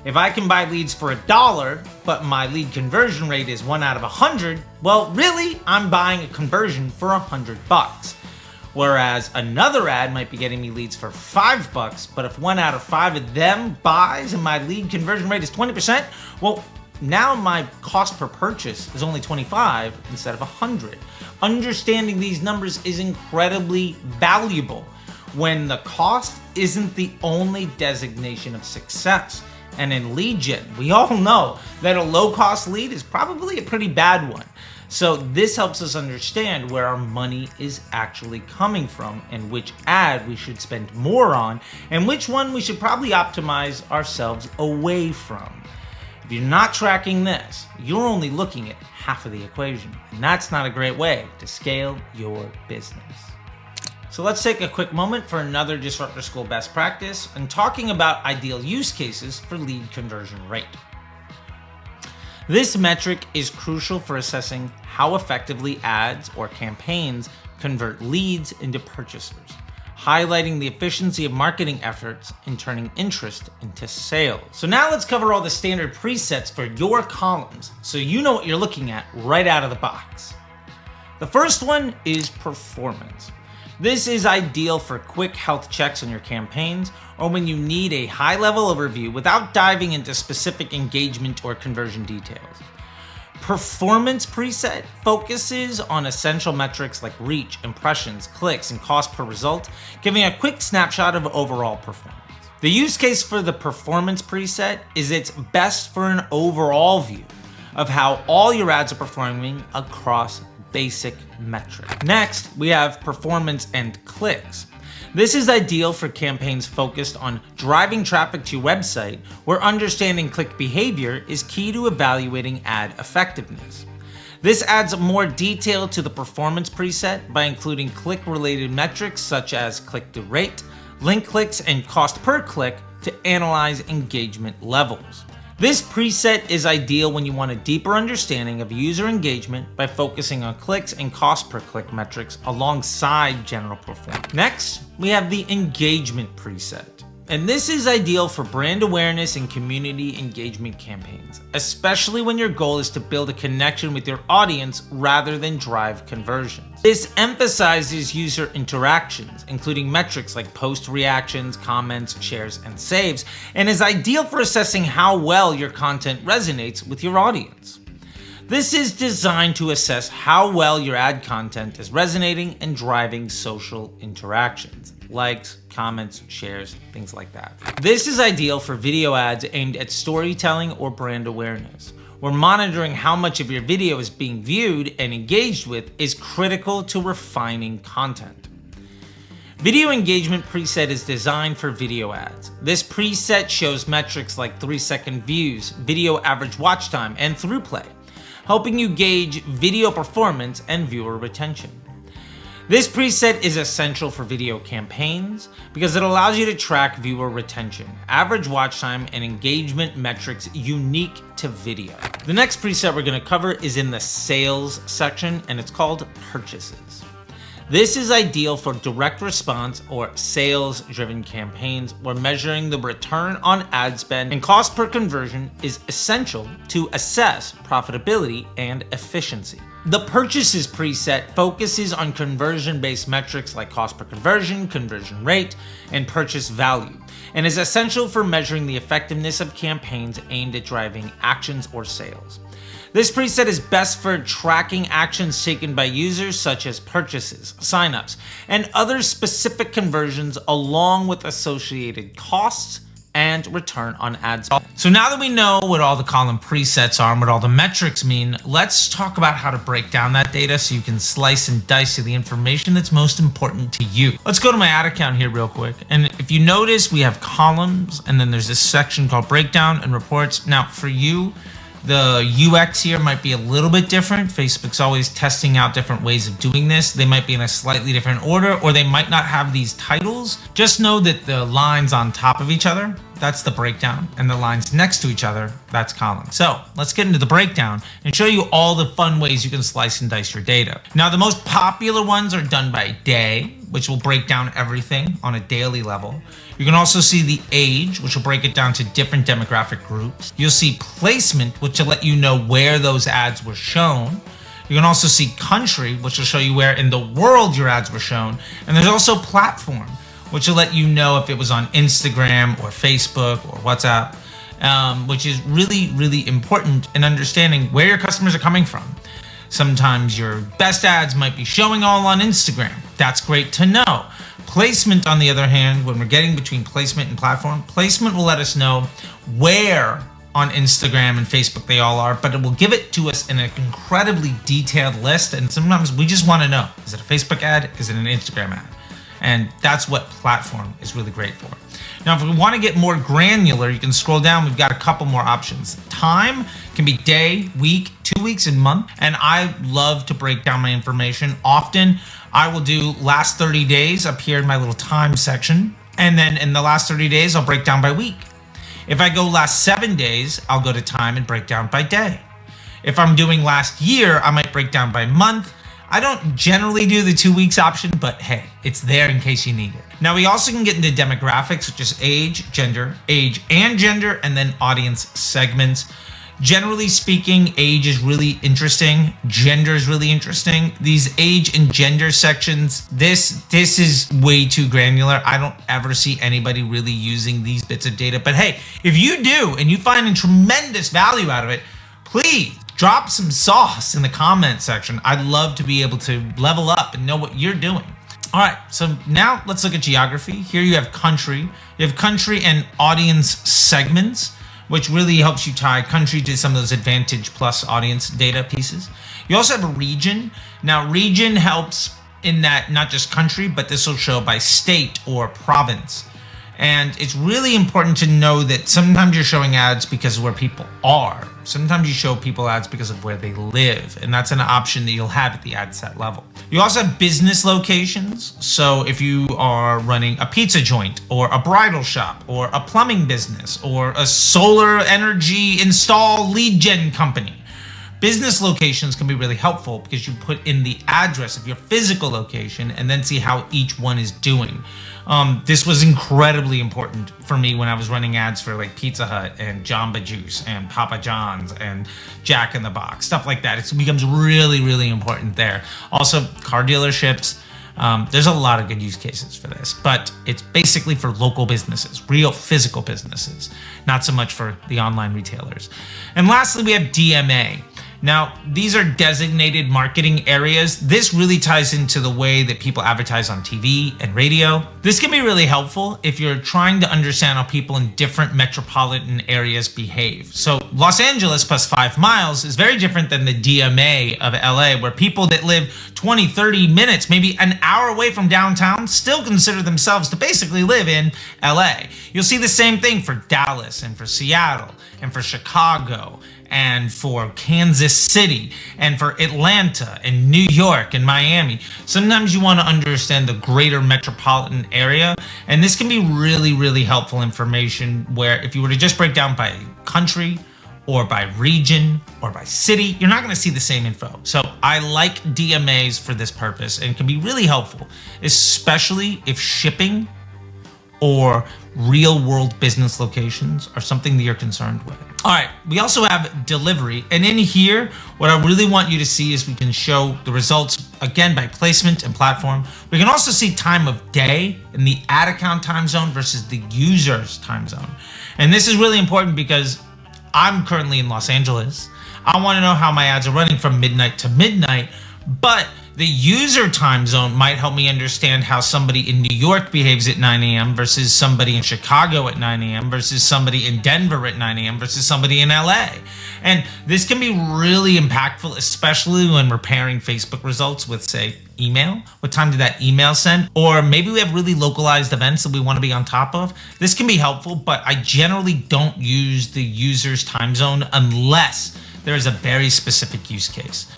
If I can buy leads for $1, but my lead conversion rate is 1 out of 100, well, really, I'm buying a conversion for $100. Whereas another ad might be getting me leads for $5, but if 1 out of 5 of them buys and my lead conversion rate is 20%, well, now my cost per purchase is only 25 instead of 100. Understanding these numbers is incredibly valuable when the cost isn't the only designation of success. And in lead gen, we all know that a low-cost lead is probably a pretty bad one. So this helps us understand where our money is actually coming from and which ad we should spend more on and which one we should probably optimize ourselves away from. If you're not tracking this, you're only looking at half of the equation, and that's not a great way to scale your business. So let's take a quick moment for another Disruptor School best practice and talking about ideal use cases for lead conversion rate. This metric is crucial for assessing how effectively ads or campaigns convert leads into purchasers, highlighting the efficiency of marketing efforts and turning interest into sales. So now let's cover all the standard presets for your columns so you know what you're looking at right out of the box. The first one is performance. This is ideal for quick health checks on your campaigns or when you need a high-level overview without diving into specific engagement or conversion details. Performance preset focuses on essential metrics like reach, impressions, clicks, and cost per result, giving a quick snapshot of overall performance. The use case for the performance preset is it's best for an overall view of how all your ads are performing across basic metrics. Next, we have performance and clicks. This is ideal for campaigns focused on driving traffic to your website, where understanding click behavior is key to evaluating ad effectiveness. This adds more detail to the performance preset by including click-related metrics such as click-through rate, link clicks, and cost per click to analyze engagement levels. This preset is ideal when you want a deeper understanding of user engagement by focusing on clicks and cost per click metrics alongside general performance. Next, we have the engagement preset. And this is ideal for brand awareness and community engagement campaigns, especially when your goal is to build a connection with your audience rather than drive conversions. This emphasizes user interactions, including metrics like post reactions, comments, shares, and saves, and is ideal for assessing how well your content resonates with your audience. This is designed to assess how well your ad content is resonating and driving social interactions. likes, comments, shares, things like that. This is ideal for video ads aimed at storytelling or brand awareness, where monitoring how much of your video is being viewed and engaged with is critical to refining content. Video engagement preset is designed for video ads. This preset shows metrics like 3-second views, video average watch time, and throughplay, helping you gauge video performance and viewer retention. This preset is essential for video campaigns because it allows you to track viewer retention, average watch time, and engagement metrics unique to video. The next preset we're going to cover is in the sales section, and it's called purchases. This is ideal for direct response or sales-driven campaigns where measuring the return on ad spend and cost per conversion is essential to assess profitability and efficiency. The purchases preset focuses on conversion-based metrics like cost per conversion, conversion rate, and purchase value, and is essential for measuring the effectiveness of campaigns aimed at driving actions or sales. This preset is best for tracking actions taken by users such as purchases, signups, and other specific conversions along with associated costs and return on ad spend. So now that we know what all the column presets are and what all the metrics mean, let's talk about how to break down that data so you can slice and dice the information that's most important to you. Let's go to my ad account here real quick. And if you notice, we have columns and then there's this section called breakdown and reports. Now for you, the UX here might be a little bit different. Facebook's always testing out different ways of doing this. They might be in a slightly different order, or they might not have these titles. Just know that the lines on top of each other, that's the breakdown, and the lines next to each other, that's columns. So let's get into the breakdown and show you all the fun ways you can slice and dice your data. Now, the most popular ones are done by day, which will break down everything on a daily level. You can also see the age, which will break it down to different demographic groups. You'll see placement, which will let you know where those ads were shown. You can also see country, which will show you where in the world your ads were shown. And there's also platform, which will let you know if it was on Instagram or Facebook or WhatsApp, which is really, really important in understanding where your customers are coming from. Sometimes your best ads might be showing all on Instagram. That's great to know. Placement, on the other hand, when we're getting between placement and platform, placement will let us know where on Instagram and Facebook they all are, but it will give it to us in an incredibly detailed list. And sometimes we just want to know, is it a Facebook ad? Is it an Instagram ad? And that's what platform is really great for. Now, if we want to get more granular, you can scroll down. We've got a couple more options. Time can be day, week, 2 weeks, and month. And I love to break down my information. Often, I will do last 30 days up here in my little time section. And then in the last 30 days, I'll break down by week. If I go last 7 days, I'll go to time and break down by day. If I'm doing last year, I might break down by month. I don't generally do the 2 weeks option, but hey, it's there in case you need it. Now we also can get into demographics, which is age and gender, and then audience segments. Generally speaking, age is really interesting. Gender is really interesting. These age and gender sections, this is way too granular. I don't ever see anybody really using these bits of data. But hey, if you do and you find a tremendous value out of it, please drop some sauce in the comment section. I'd love to be able to level up and know what you're doing. All right, so now let's look at geography. Here you have country. You have country and audience segments, which really helps you tie country to some of those Advantage Plus audience data pieces. You also have a region. Now, region helps in that not just country, but this will show by state or province. And it's really important to know that sometimes you're showing ads because of where people are. Sometimes you show people ads because of where they live. And that's an option that you'll have at the ad set level. You also have business locations. So if you are running a pizza joint or a bridal shop or a plumbing business or a solar energy install lead gen company, business locations can be really helpful because you put in the address of your physical location and then see how each one is doing. This was incredibly important for me when I was running ads for like Pizza Hut and Jamba Juice and Papa John's and Jack in the Box, stuff like that. It becomes really, really important there. Also, car dealerships. There's a lot of good use cases for this, but it's basically for local businesses, real physical businesses, not so much for the online retailers. And lastly, we have DMA. Now, these are designated marketing areas. This really ties into the way that people advertise on TV and radio. This can be really helpful if you're trying to understand how people in different metropolitan areas behave. So Los Angeles plus 5 miles is very different than the DMA of LA, where people that live 20, 30 minutes, maybe an hour away from downtown still consider themselves to basically live in LA. You'll see the same thing for Dallas and for Seattle and for Chicago and for Kansas City and for Atlanta and New York and Miami. Sometimes you want to understand the greater metropolitan area, and this can be really, really helpful information where if you were to just break down by country or by region or by city, you're not going to see the same info. So I like DMAs for this purpose and can be really helpful, especially if shipping or real world business locations are something that you're concerned with. All right, we also have delivery. And in here, what I really want you to see is we can show the results, again, by placement and platform. We can also see time of day in the ad account time zone versus the user's time zone. And this is really important because I'm currently in Los Angeles. I want to know how my ads are running from midnight to midnight, but the user time zone might help me understand how somebody in New York behaves at 9 a.m. versus somebody in Chicago at 9 a.m. versus somebody in Denver at 9 a.m. versus somebody in LA. And this can be really impactful, especially when we're pairing Facebook results with, say, email. What time did that email send? Or maybe we have really localized events that we want to be on top of. This can be helpful, but I generally don't use the user's time zone unless there is a very specific use case.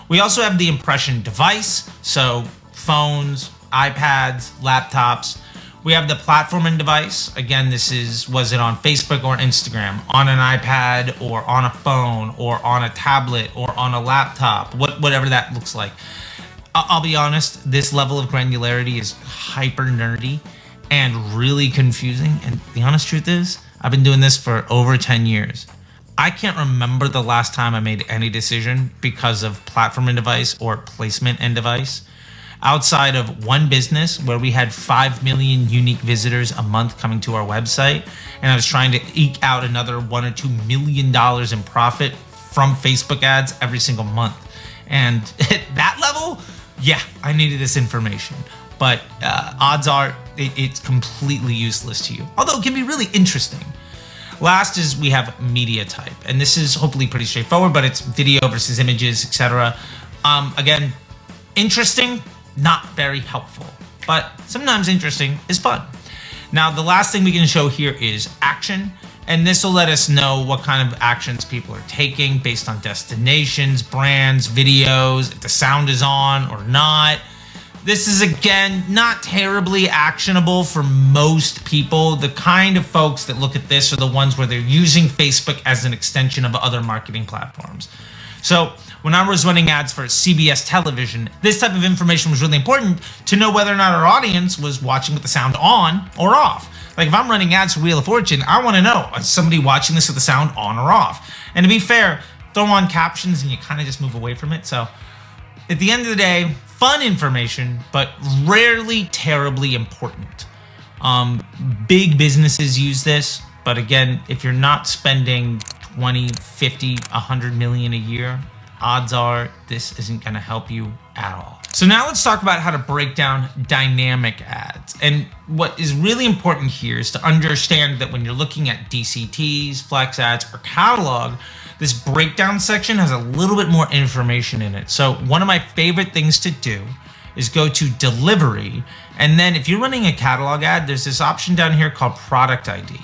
We also have the impression device, so phones, iPads, laptops. We have the platform and device. Again, was it on Facebook or Instagram, on an iPad or on a phone or on a tablet or on a laptop, whatever that looks like. I'll be honest, this level of granularity is hyper nerdy and really confusing. And the honest truth is, I've been doing this for over 10 years. I can't remember the last time I made any decision because of platform and device or placement and device outside of one business where we had 5 million unique visitors a month coming to our website. And I was trying to eke out another $1 or $2 million in profit from Facebook ads every single month. And at that level, yeah, I needed this information. But odds are it's completely useless to you, although it can be really interesting. Last is we have media type, and this is hopefully pretty straightforward, but it's video versus images, etc. Again, interesting, not very helpful, but sometimes interesting is fun. Now, the last thing we can show here is action, and this will let us know what kind of actions people are taking based on destinations, brands, videos, if the sound is on or not. This is, again, not terribly actionable for most people. The kind of folks that look at this are the ones where they're using Facebook as an extension of other marketing platforms. So when I was running ads for CBS television, this type of information was really important to know whether or not our audience was watching with the sound on or off. Like if I'm running ads for Wheel of Fortune, I want to know, is somebody watching this with the sound on or off? And to be fair, throw on captions and you kind of just move away from it. So at the end of the day, fun information, but rarely terribly important. Big businesses use this, but again, if you're not spending 20, 50, 100 million a year, odds are this isn't going to help you at all. So now let's talk about how to break down dynamic ads. And what is really important here is to understand that when you're looking at DCTs, flex ads, or catalog, this breakdown section has a little bit more information in it. So one of my favorite things to do is go to delivery. And then if you're running a catalog ad, there's this option down here called product ID.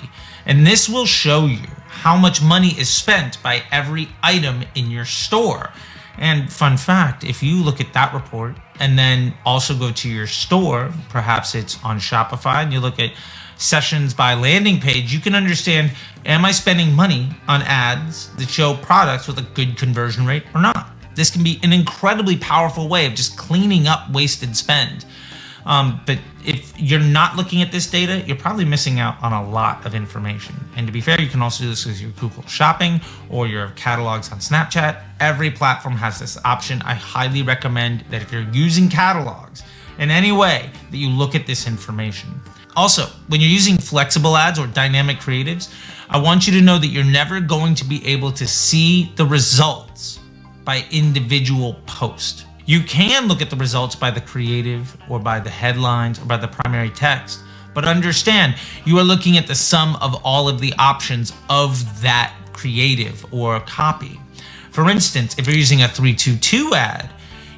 And this will show you how much money is spent by every item in your store. And fun fact, if you look at that report and then also go to your store, perhaps it's on Shopify, and you look at sessions by landing page, you can understand, am I spending money on ads that show products with a good conversion rate or not? This can be an incredibly powerful way of just cleaning up wasted spend. But if you're not looking at this data, you're probably missing out on a lot of information. And to be fair, you can also do this with your Google Shopping or your catalogs on Snapchat. Every platform has this option. I highly recommend that if you're using catalogs in any way, that you look at this information. Also, when you're using flexible ads or dynamic creatives, I want you to know that you're never going to be able to see the results by individual post. You can look at the results by the creative or by the headlines or by the primary text, but understand you are looking at the sum of all of the options of that creative or copy. For instance, if you're using a 3-2-2 ad,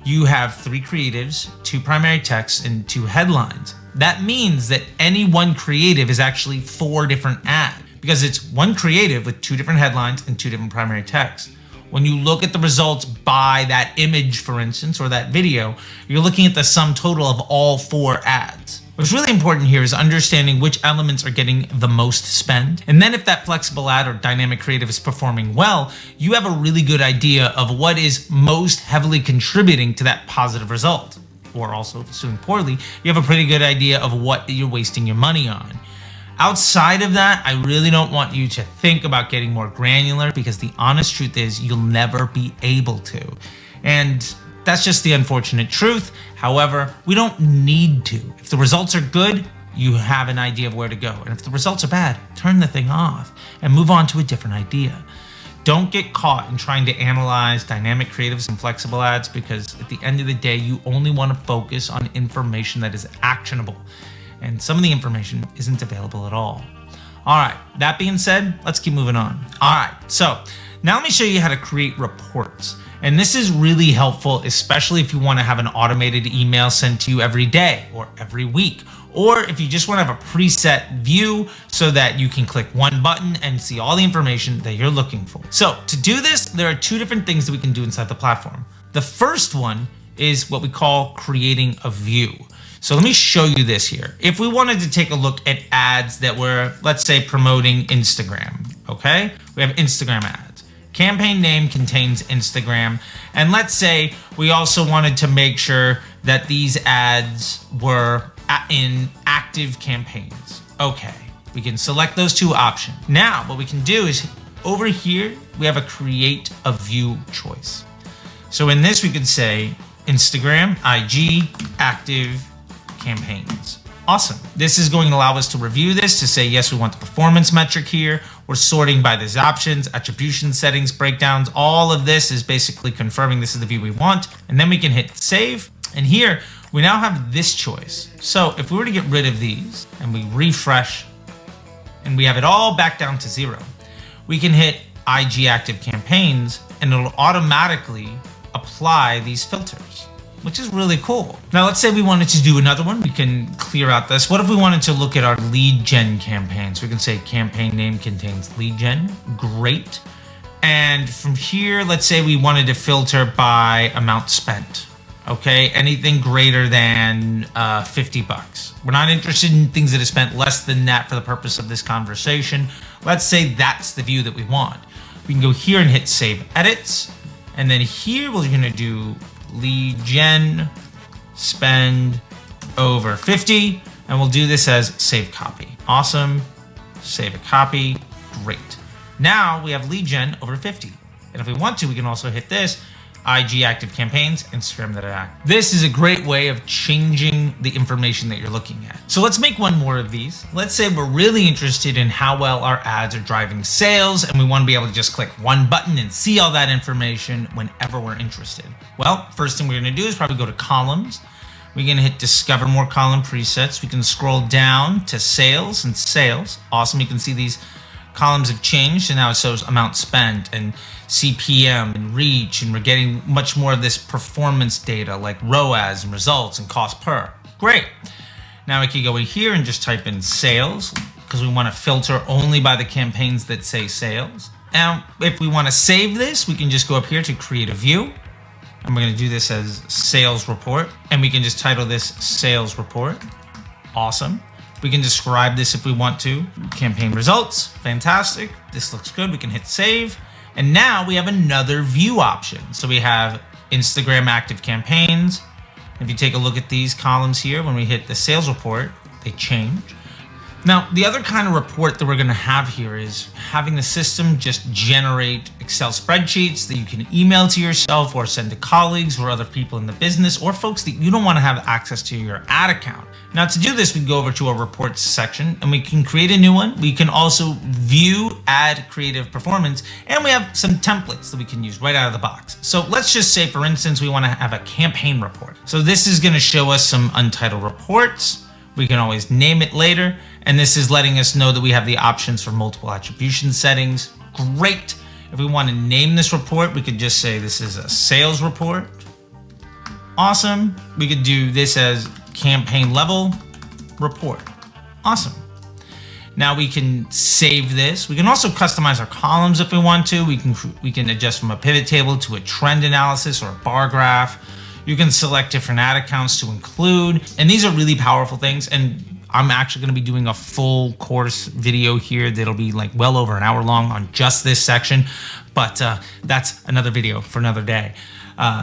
you have 3 creatives, 2 primary texts, and 2 headlines. That means that any one creative is actually 4 different ads because it's one creative with 2 different headlines and 2 different primary texts. When you look at the results by that image, for instance, or that video, you're looking at the sum total of all 4 ads. What's really important here is understanding which elements are getting the most spend. And then if that flexible ad or dynamic creative is performing well, you have a really good idea of what is most heavily contributing to that positive result. Or also, if it's doing poorly, you have a pretty good idea of what you're wasting your money on. Outside of that, I really don't want you to think about getting more granular because the honest truth is you'll never be able to. And that's just the unfortunate truth. However, we don't need to. If the results are good, you have an idea of where to go. And if the results are bad, turn the thing off and move on to a different idea. Don't get caught in trying to analyze dynamic creatives and flexible ads because at the end of the day, you only want to focus on information that is actionable. And some of the information isn't available at all. All right, that being said, let's keep moving on. All right, so now let me show you how to create reports. And this is really helpful, especially if you want to have an automated email sent to you every day or every week, or if you just want to have a preset view so that you can click one button and see all the information that you're looking for. So to do this, there are 2 different things that we can do inside the platform. The first one is what we call creating a view. So let me show you this here. If we wanted to take a look at ads that were, let's say, promoting Instagram, okay? We have Instagram ads. Campaign name contains Instagram. And let's say we also wanted to make sure that these ads were in active campaigns. Okay, we can select those 2 options. Now, what we can do is over here, we have a create a view choice. So in this, we could say Instagram, IG, active campaigns. Awesome. This is going to allow us to review this to say, yes, we want the performance metric here. We're sorting by these options, attribution settings, breakdowns. All of this is basically confirming this is the view we want. And then we can hit save. And here we now have this choice. So if we were to get rid of these and we refresh and we have it all back down to 0, we can hit IG active campaigns and it'll automatically apply these filters, which is really cool. Now, let's say we wanted to do another one. We can clear out this. What if we wanted to look at our lead gen campaigns? We can say campaign name contains lead gen. Great. And from here, let's say we wanted to filter by amount spent. Okay, anything greater than 50 bucks. We're not interested in things that are spent less than that for the purpose of this conversation. Let's say that's the view that we want. We can go here and hit save edits. And then here we're gonna do lead gen spend over 50, and we'll do this as save copy. Awesome. Save a copy. Great. Now we have lead gen over 50. And if we want to, we can also hit this IG active campaigns, Instagram that are active. This is a great way of changing the information that you're looking at. So let's make one more of these. Let's say we're really interested in how well our ads are driving sales, and we want to be able to just click one button and see all that information whenever we're interested. Well, first thing we're going to do is probably go to columns. We're going to hit discover more column presets. We can scroll down to sales and sales. Awesome. You can see these columns have changed, and now it shows amount spent and CPM and reach, and we're getting much more of this performance data like ROAS and results and cost per. Great. Now we can go in here and just type in sales because we want to filter only by the campaigns that say sales. Now, if we want to save this, we can just go up here to create a view, and we're going to do this as sales report, and we can just title this sales report. Awesome. We can describe this if we want to. Campaign results, fantastic. This looks good. We can hit save. And now we have another view option. So we have Instagram active campaigns. If you take a look at these columns here, when we hit the sales report, they change. Now, the other kind of report that we're going to have here is having the system just generate Excel spreadsheets that you can email to yourself or send to colleagues or other people in the business or folks that you don't want to have access to your ad account. Now, to do this, we go over to our reports section and we can create a new one. We can also view view, add creative performance, and we have some templates that we can use right out of the box. So let's just say, for instance, we want to have a campaign report. So this is going to show us some untitled reports. We can always name it later. And this is letting us know that we have the options for multiple attribution settings. Great. If we want to name this report, we could just say this is a sales report. Awesome. We could do this as campaign level report. Awesome. Now we can save this. We can also customize our columns if we want to. We can adjust from a pivot table to a trend analysis or a bar graph. You can select different ad accounts to include. And these are really powerful things. And I'm actually going to be doing a full course video here that'll be like well over an hour long on just this section. But that's another video for another day.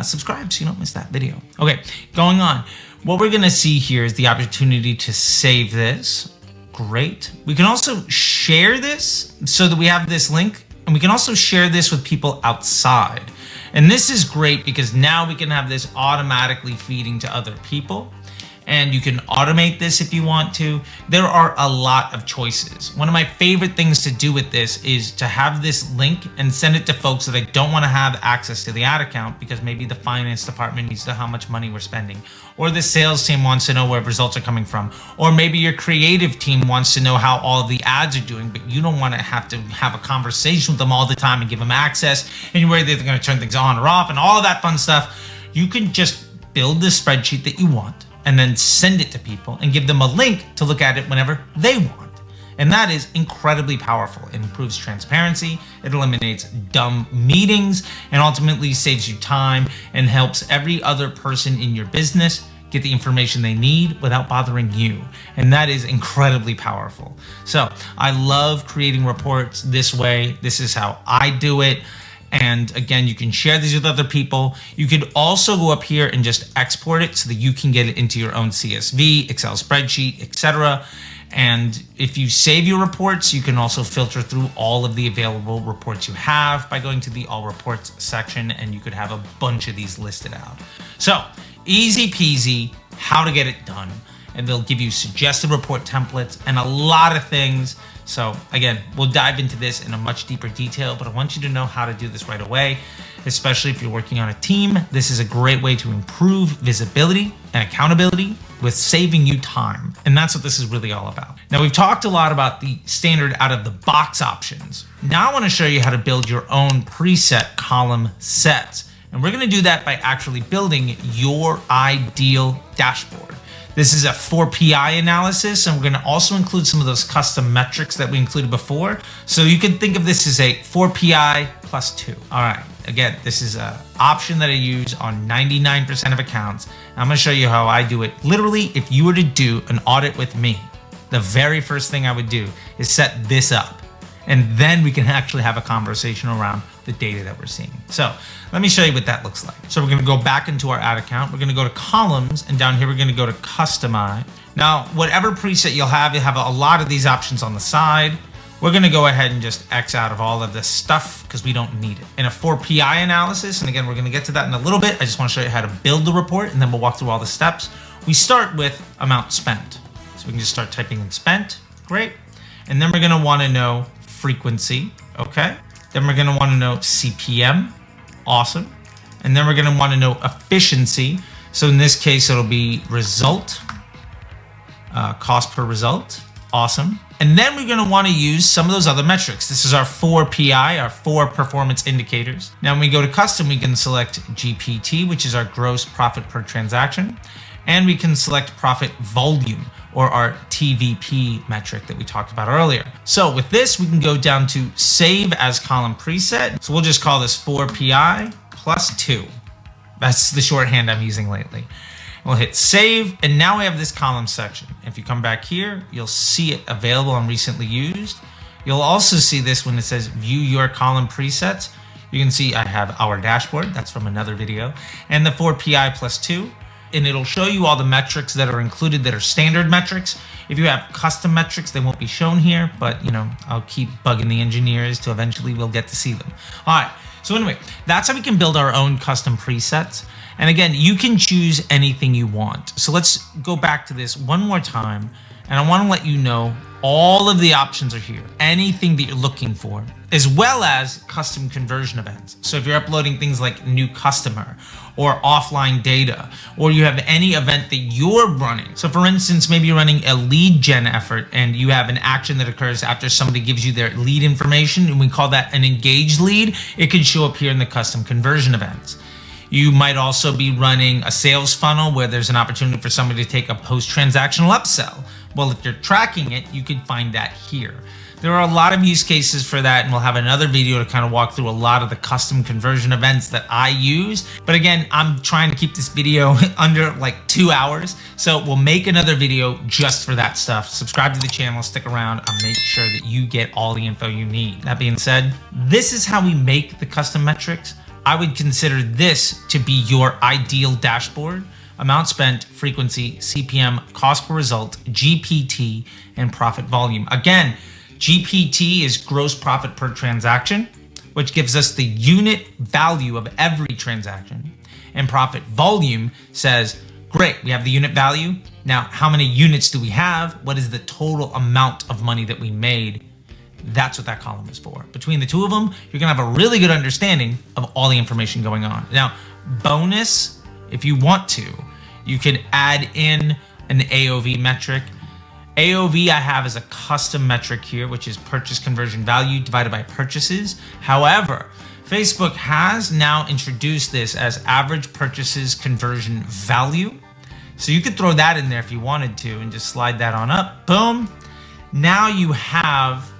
Subscribe so you don't miss that video. Okay, going on. What we're going to see here is the opportunity to save this. Great. We can also share this so that we have this link, and we can also share this with people outside. And this is great because now we can have this automatically feeding to other people. And you can automate this if you want to. There are a lot of choices. One of my favorite things to do with this is to have this link and send it to folks that I don't want to have access to the ad account because maybe the finance department needs to know how much money we're spending, or the sales team wants to know where results are coming from, or maybe your creative team wants to know how all of the ads are doing, but you don't want to have a conversation with them all the time and give them access, and you're worried that they're going to turn things on or off and all of that fun stuff. You can just build the spreadsheet that you want and then send it to people and give them a link to look at it whenever they want. And that is incredibly powerful. It improves transparency, it eliminates dumb meetings, and ultimately saves you time and helps every other person in your business get the information they need without bothering you. And that is incredibly powerful. So I love creating reports this way. This is how I do it. And again, you can share these with other people. You could also go up here and just export it so that you can get it into your own CSV, Excel spreadsheet, etc. And if you save your reports, you can also filter through all of the available reports you have by going to the All Reports section, and you could have a bunch of these listed out. So easy peasy, how to get it done. And they'll give you suggested report templates and a lot of things. So again, we'll dive into this in a much deeper detail, but I want you to know how to do this right away, especially if you're working on a team. This is a great way to improve visibility and accountability with saving you time. And that's what this is really all about. Now, we've talked a lot about the standard out of the box options. Now I want to show you how to build your own preset column sets. And we're going to do that by actually building your ideal dashboard. This is a 4PI analysis, and we're going to also include some of those custom metrics that we included before. So you can think of this as a 4PI plus 2. All right, again, this is an option that I use on 99% of accounts. I'm going to show you how I do it. Literally, if you were to do an audit with me, the very first thing I would do is set this up. And then we can actually have a conversation around the data that we're seeing. So let me show you what that looks like. So we're going to go back into our ad account. We're going to go to columns, and down here we're going to go to customize. Now, whatever preset you'll have a lot of these options on the side. We're going to go ahead and just X out of all of this stuff because we don't need it. In a 4PI analysis, and again, we're going to get to that in a little bit. I just want to show you how to build the report, and then we'll walk through all the steps. We start with amount spent. So we can just start typing in spent. Great. And then we're going to want to know frequency. Okay. Then we're going to want to know CPM. Awesome. And then we're going to want to know efficiency. So in this case, it'll be result, cost per result. Awesome. And then we're going to want to use some of those other metrics. This is our 4PI, our 4 performance indicators. Now, when we go to custom, we can select GPT, which is our gross profit per transaction. And we can select profit volume, or our TVP metric that we talked about earlier. So with this, we can go down to save as column preset. So we'll just call this 4PI plus 2. That's the shorthand I'm using lately. We'll hit save, and now we have this column section. If you come back here, you'll see it available and recently used. You'll also see this when it says view your column presets. You can see I have our dashboard, that's from another video, and the 4PI plus 2. And it'll show you all the metrics that are included that are standard metrics. If you have custom metrics, they won't be shown here, but I'll keep bugging the engineers till eventually we'll get to see them. All right, so anyway, that's how we can build our own custom presets. And again, you can choose anything you want. So let's go back to this one more time. And I want to let you know All of the options are here. Anything that you're looking for, as well as custom conversion events. So if you're uploading things like new customer or offline data, or you have any event that you're running. So for instance, maybe you're running a lead gen effort and you have an action that occurs after somebody gives you their lead information, and we call that an engaged lead. It could show up here in the custom conversion events. You might also be running a sales funnel where there's an opportunity for somebody to take a post-transactional upsell. Well, if you're tracking it, you can find that here. There are a lot of use cases for that, and we'll have another video to kind of walk through a lot of the custom conversion events that I use. But again, I'm trying to keep this video under like 2 hours. So we'll make another video just for that stuff. Subscribe to the channel, stick around. I'll make sure that you get all the info you need. That being said, this is how we make the custom metrics. I would consider this to be your ideal dashboard. Amount spent, frequency, CPM, cost per result, GPT, and profit volume. Again, GPT is gross profit per transaction, which gives us the unit value of every transaction. And profit volume says, great, we have the unit value. Now, how many units do we have? What is the total amount of money that we made? That's what that column is for. Between the two of them, you're gonna have a really good understanding of all the information going on. Now, bonus, if you want to, you can add in an AOV metric. AOV I have as a custom metric here, which is purchase conversion value divided by purchases. However, Facebook has now introduced this as average purchases conversion value. So you could throw that in there if you wanted to and just slide that on up. Boom. Now you have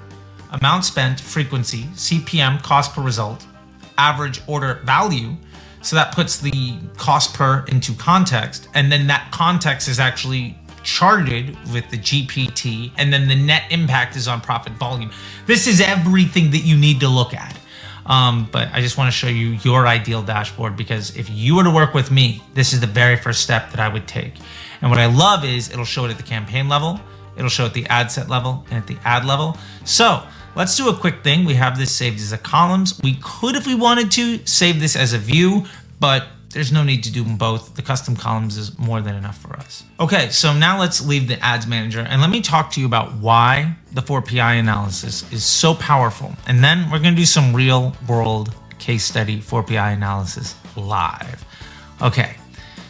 amount spent, frequency, CPM, cost per result, average order value. So that puts the cost per into context. And then that context is actually charted with the GPT, and then the net impact is on profit volume. This is everything that you need to look at. But I just want to show you your ideal dashboard, because if you were to work with me, this is the very first step that I would take. And what I love is it'll show it at the campaign level, it'll show it at the ad set level, and at the ad level. So let's do a quick thing. We have this saved as a columns. We could, if we wanted to, save this as a view, but there's no need to do them both. The custom columns is more than enough for us. Okay, so now let's leave the ads manager and let me talk to you about why the 4PI analysis is so powerful. And then we're gonna do some real world case study 4PI analysis live. Okay,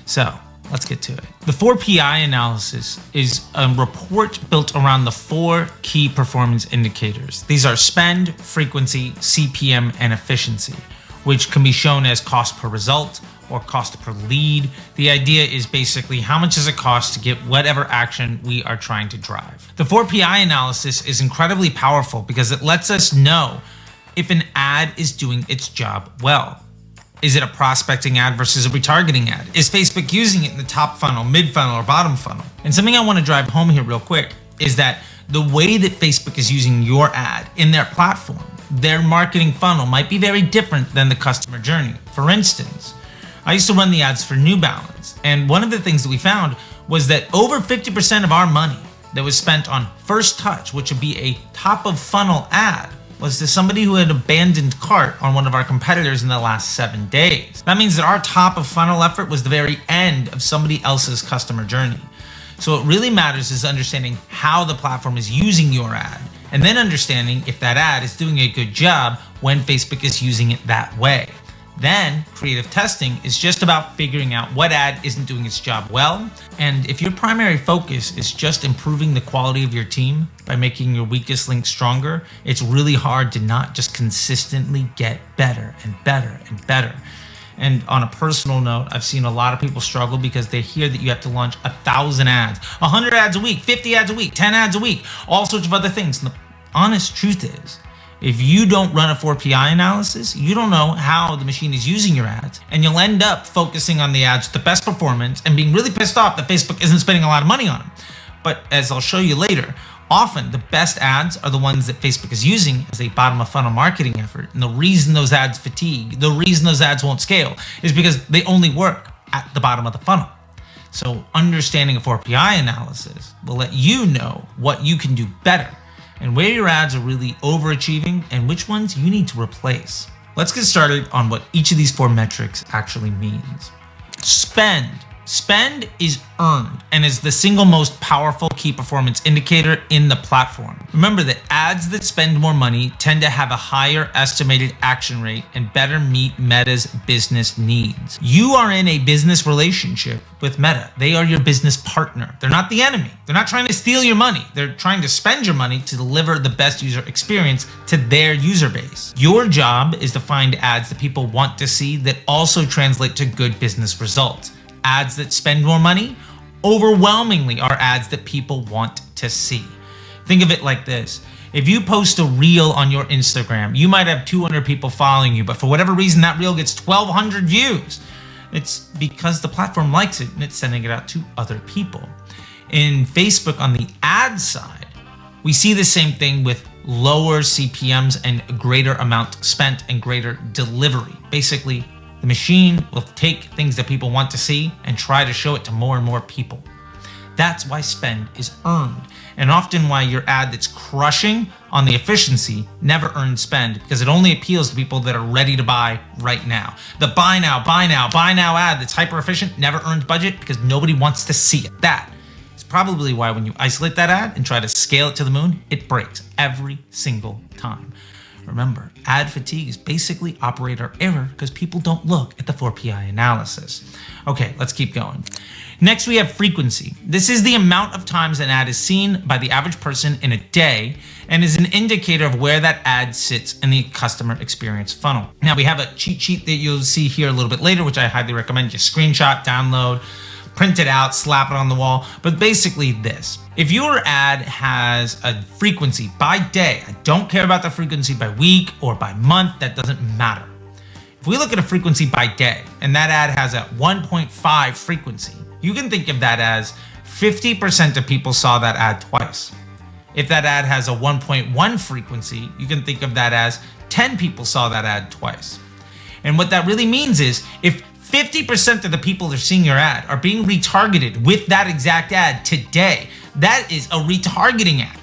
so let's get to it. The 4PI analysis is a report built around the 4 key performance indicators. These are spend, frequency, CPM, and efficiency, which can be shown as cost per result or cost per lead. The idea is basically how much does it cost to get whatever action we are trying to drive. The 4PI analysis is incredibly powerful because it lets us know if an ad is doing its job well. Is it a prospecting ad versus a retargeting ad? Is Facebook using it in the top funnel, mid funnel, or bottom funnel? And something I want to drive home here real quick is that the way that Facebook is using your ad in their platform, their marketing funnel might be very different than the customer journey. For instance, I used to run the ads for New Balance, and one of the things that we found was that over 50% of our money that was spent on first touch, which would be a top of funnel ad, was to somebody who had abandoned cart on one of our competitors in the last 7 days. That means that our top of funnel effort was the very end of somebody else's customer journey. So what really matters is understanding how the platform is using your ad, and then understanding if that ad is doing a good job when Facebook is using it that way. Then creative testing is just about figuring out what ad isn't doing its job well. And if your primary focus is just improving the quality of your team by making your weakest link stronger, it's really hard to not just consistently get better and better and better. And on a personal note, I've seen a lot of people struggle because they hear that you have to launch 1,000 ads, 100 ads a week, 50 ads a week, 10 ads a week, all sorts of other things. And the honest truth is, if you don't run a 4PI analysis, you don't know how the machine is using your ads, and you'll end up focusing on the ads with the best performance and being really pissed off that Facebook isn't spending a lot of money on them. But as I'll show you later, often the best ads are the ones that Facebook is using as a bottom of funnel marketing effort. And the reason those ads fatigue, the reason those ads won't scale is because they only work at the bottom of the funnel. So understanding a 4PI analysis will let you know what you can do better and where your ads are really overachieving and which ones you need to replace. Let's get started on what each of these 4 metrics actually means. Spend. Spend is earned and is the single most powerful key performance indicator in the platform. Remember that ads that spend more money tend to have a higher estimated action rate and better meet Meta's business needs. You are in a business relationship with Meta. They are your business partner. They're not the enemy. They're not trying to steal your money. They're trying to spend your money to deliver the best user experience to their user base. Your job is to find ads that people want to see that also translate to good business results. Ads that spend more money overwhelmingly are ads that people want to see. Think of it like this. If you post a reel on your Instagram, you might have 200 people following you, but for whatever reason, that reel gets 1,200 views. It's because the platform likes it and it's sending it out to other people. In Facebook, on the ad side, we see the same thing with lower CPMs and greater amount spent and greater delivery. Basically, the machine will take things that people want to see and try to show it to more and more people. That's why spend is earned, and often why your ad that's crushing on the efficiency never earns spend, because it only appeals to people that are ready to buy right now. The buy now, buy now, buy now ad that's hyper efficient never earns budget because nobody wants to see it. That is probably why when you isolate that ad and try to scale it to the moon, it breaks every single time. Remember, ad fatigue is basically operator error because people don't look at the 4PI analysis. Okay, let's keep going. Next, we have frequency. This is the amount of times an ad is seen by the average person in a day and is an indicator of where that ad sits in the customer experience funnel. Now, we have a cheat sheet that you'll see here a little bit later, which I highly recommend you screenshot, download, print it out, slap it on the wall. But basically this, if your ad has a frequency by day, I don't care about the frequency by week or by month, that doesn't matter. If we look at a frequency by day and that ad has a 1.5 frequency, you can think of that as 50% of people saw that ad twice. If that ad has a 1.1 frequency, you can think of that as 10 people saw that ad twice. And what that really means is if 50% of the people that are seeing your ad are being retargeted with that exact ad today, that is a retargeting ad.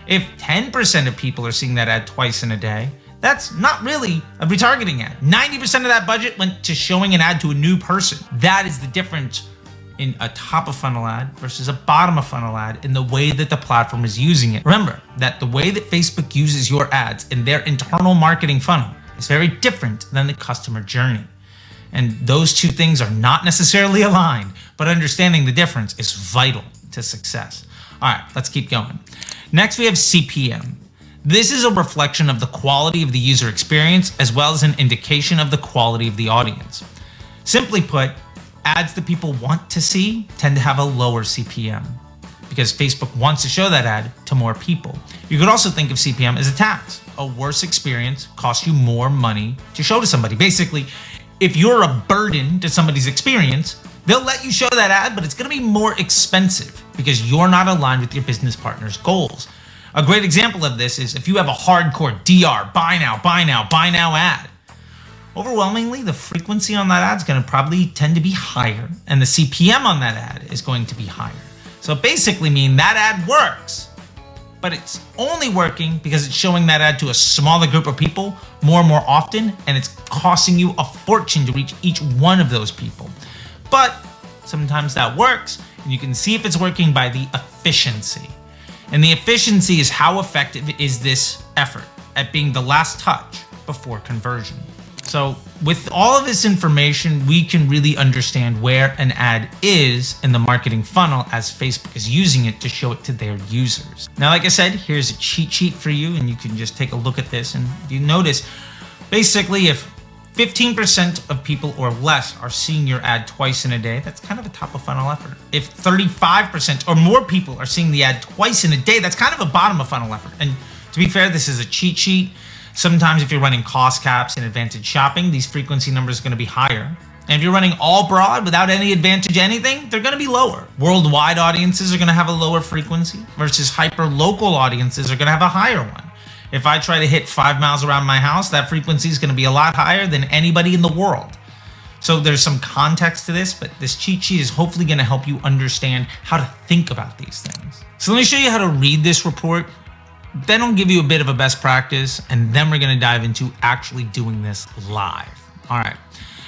If 10% of people are seeing that ad twice in a day, that's not really a retargeting ad. 90% of that budget went to showing an ad to a new person. That is the difference in a top of funnel ad versus a bottom of funnel ad in the way that the platform is using it. Remember that the way that Facebook uses your ads in their internal marketing funnel is very different than the customer journey. And those two things are not necessarily aligned, but understanding the difference is vital to success. All right, let's keep going. Next, we have CPM. This is a reflection of the quality of the user experience as well as an indication of the quality of the audience. Simply put, ads that people want to see tend to have a lower CPM because Facebook wants to show that ad to more people. You could also think of CPM as a tax. A worse experience costs you more money to show to somebody. Basically, if you're a burden to somebody's experience, they'll let you show that ad, but it's going to be more expensive because you're not aligned with your business partner's goals. A great example of this is if you have a hardcore DR, buy now, buy now, buy now ad. Overwhelmingly, the frequency on that ad is going to probably tend to be higher, and the CPM on that ad is going to be higher. So basically mean that ad works, but it's only working because it's showing that ad to a smaller group of people more and more often, and it's costing you a fortune to reach each one of those people. But sometimes that works, and you can see if it's working by the efficiency. And the efficiency is how effective is this effort at being the last touch before conversion. So with all of this information, we can really understand where an ad is in the marketing funnel as Facebook is using it to show it to their users. Now, like I said, here's a cheat sheet for you, and you can just take a look at this and you notice basically if 15% of people or less are seeing your ad twice in a day, that's kind of a top of funnel effort. If 35% or more people are seeing the ad twice in a day, that's kind of a bottom of funnel effort. And to be fair, this is a cheat sheet. Sometimes if you're running cost caps and advantage shopping, these frequency numbers are going to be higher. And if you're running all broad without any advantage anything, they're going to be lower. Worldwide audiences are going to have a lower frequency versus hyper local audiences are going to have a higher one. If I try to hit 5 miles around my house, that frequency is going to be a lot higher than anybody in the world. So there's some context to this, but this cheat sheet is hopefully going to help you understand how to think about these things. So let me show you how to read this report. Then I'll give you a bit of a best practice, and then we're going to dive into actually doing this live. All right.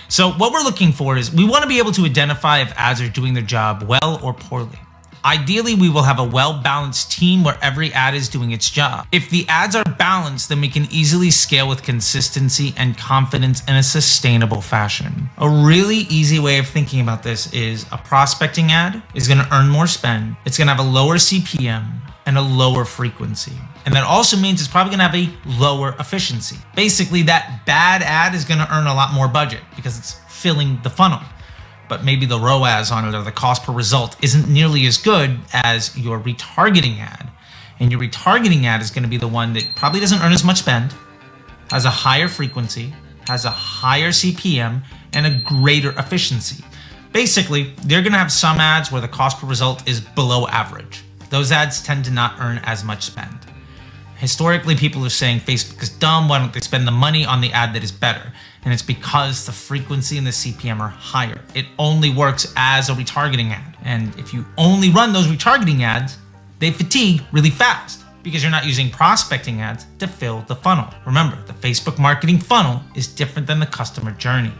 So what we're looking for is we want to be able to identify if ads are doing their job well or poorly. Ideally, we will have a well-balanced team where every ad is doing its job. If the ads are balanced, then we can easily scale with consistency and confidence in a sustainable fashion. A really easy way of thinking about this is a prospecting ad is going to earn more spend. It's going to have a lower CPM and a lower frequency. And that also means it's probably going to have a lower efficiency. Basically, that bad ad is going to earn a lot more budget because it's filling the funnel. But maybe the ROAS on it, or the cost per result, isn't nearly as good as your retargeting ad. And your retargeting ad is going to be the one that probably doesn't earn as much spend, has a higher frequency, has a higher CPM, and a greater efficiency. Basically, they're going to have some ads where the cost per result is below average. Those ads tend to not earn as much spend. Historically, people are saying Facebook is dumb, why don't they spend the money on the ad that is better? And it's because the frequency and the CPM are higher. It only works as a retargeting ad. And if you only run those retargeting ads, they fatigue really fast because you're not using prospecting ads to fill the funnel. Remember, the Facebook marketing funnel is different than the customer journey.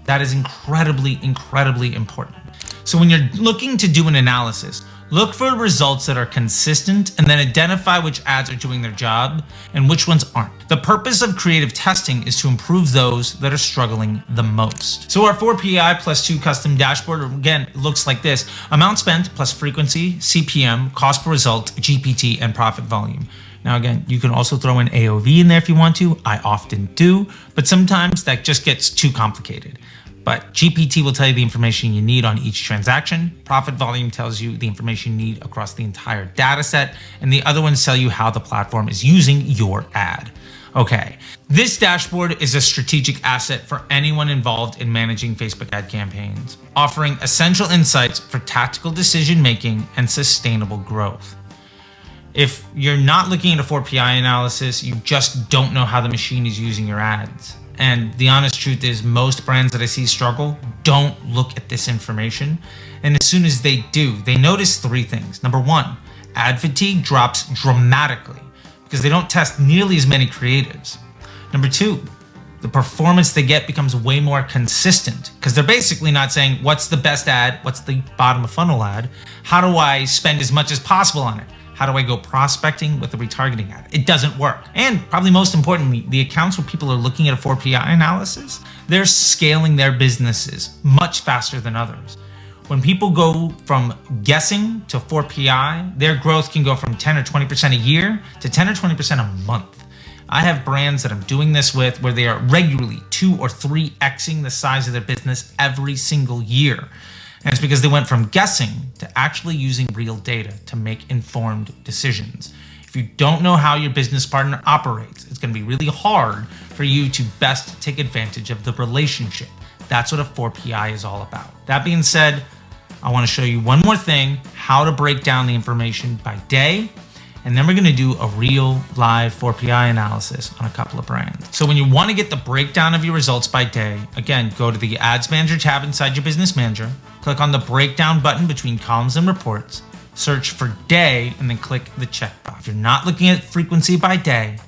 That is incredibly, incredibly important. So when you're looking to do an analysis, look for results that are consistent and then identify which ads are doing their job and which ones aren't. The purpose of creative testing is to improve those that are struggling the most. So our 4PI plus 2 custom dashboard, again, looks like this: amount spent plus frequency, CPM, cost per result, GPT, and profit volume. Now again, you can also throw in AOV in there if you want to. I often do, but sometimes that just gets too complicated. But GPT will tell you the information you need on each transaction. Profit volume tells you the information you need across the entire data set. And the other ones tell you how the platform is using your ad. Okay, this dashboard is a strategic asset for anyone involved in managing Facebook ad campaigns, offering essential insights for tactical decision-making and sustainable growth. If you're not looking at a 4PI analysis, you just don't know how the machine is using your ads. And the honest truth is most brands that I see struggle don't look at this information. And as soon as they do, they notice 3 things. Number 1, ad fatigue drops dramatically because they don't test nearly as many creatives. Number 2, the performance they get becomes way more consistent because they're basically not saying, what's the best ad? What's the bottom of funnel ad? How do I spend as much as possible on it? How do I go prospecting with a retargeting ad? It doesn't work. And probably most importantly, the accounts where people are looking at a 4PI analysis, they're scaling their businesses much faster than others. When people go from guessing to 4PI, their growth can go from 10 or 20% a year to 10 or 20% a month. I have brands that I'm doing this with where they are regularly 2 or 3xing the size of their business every single year. And it's because they went from guessing to actually using real data to make informed decisions. If you don't know how your business partner operates, it's going to be really hard for you to best take advantage of the relationship. That's what a 4PI is all about. That being said, I want to show you one more thing, how to break down the information by day. And then we're going to do a real live 4PI analysis on a couple of brands. So when you want to get the breakdown of your results by day, again, go to the Ads Manager tab inside your Business Manager, click on the breakdown button between columns and reports, search for day, and then click the checkbox. If you're not looking at frequency by day,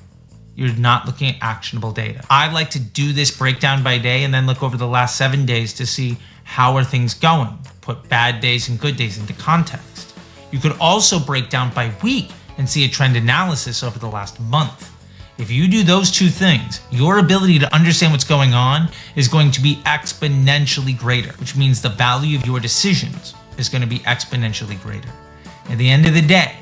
you're not looking at actionable data. I like to do this breakdown by day and then look over the last 7 days to see how are things going, put bad days and good days into context. You could also break down by week and see a trend analysis over the last month. If you do those 2 things, your ability to understand what's going on is going to be exponentially greater, which means the value of your decisions is going to be exponentially greater. At the end of the day,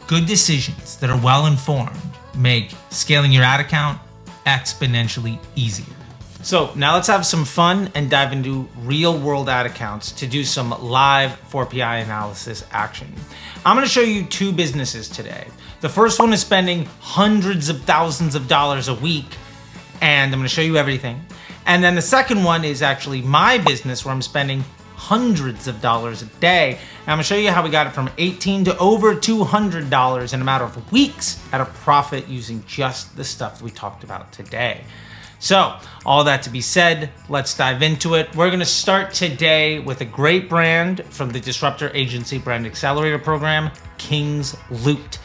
good decisions that are well informed make scaling your ad account exponentially easier. So now let's have some fun and dive into real world ad accounts to do some live 4PI analysis action. I'm going to show you 2 businesses today. The first one is spending hundreds of thousands of dollars a week, and I'm going to show you everything. And then the second one is actually my business where I'm spending hundreds of dollars a day. And I'm going to show you how we got it from $18 to over $200 in a matter of weeks at a profit using just the stuff we talked about today. So all that to be said, let's dive into it. We're going to start today with a great brand from the Disruptor Agency Brand Accelerator Program, King's Loot.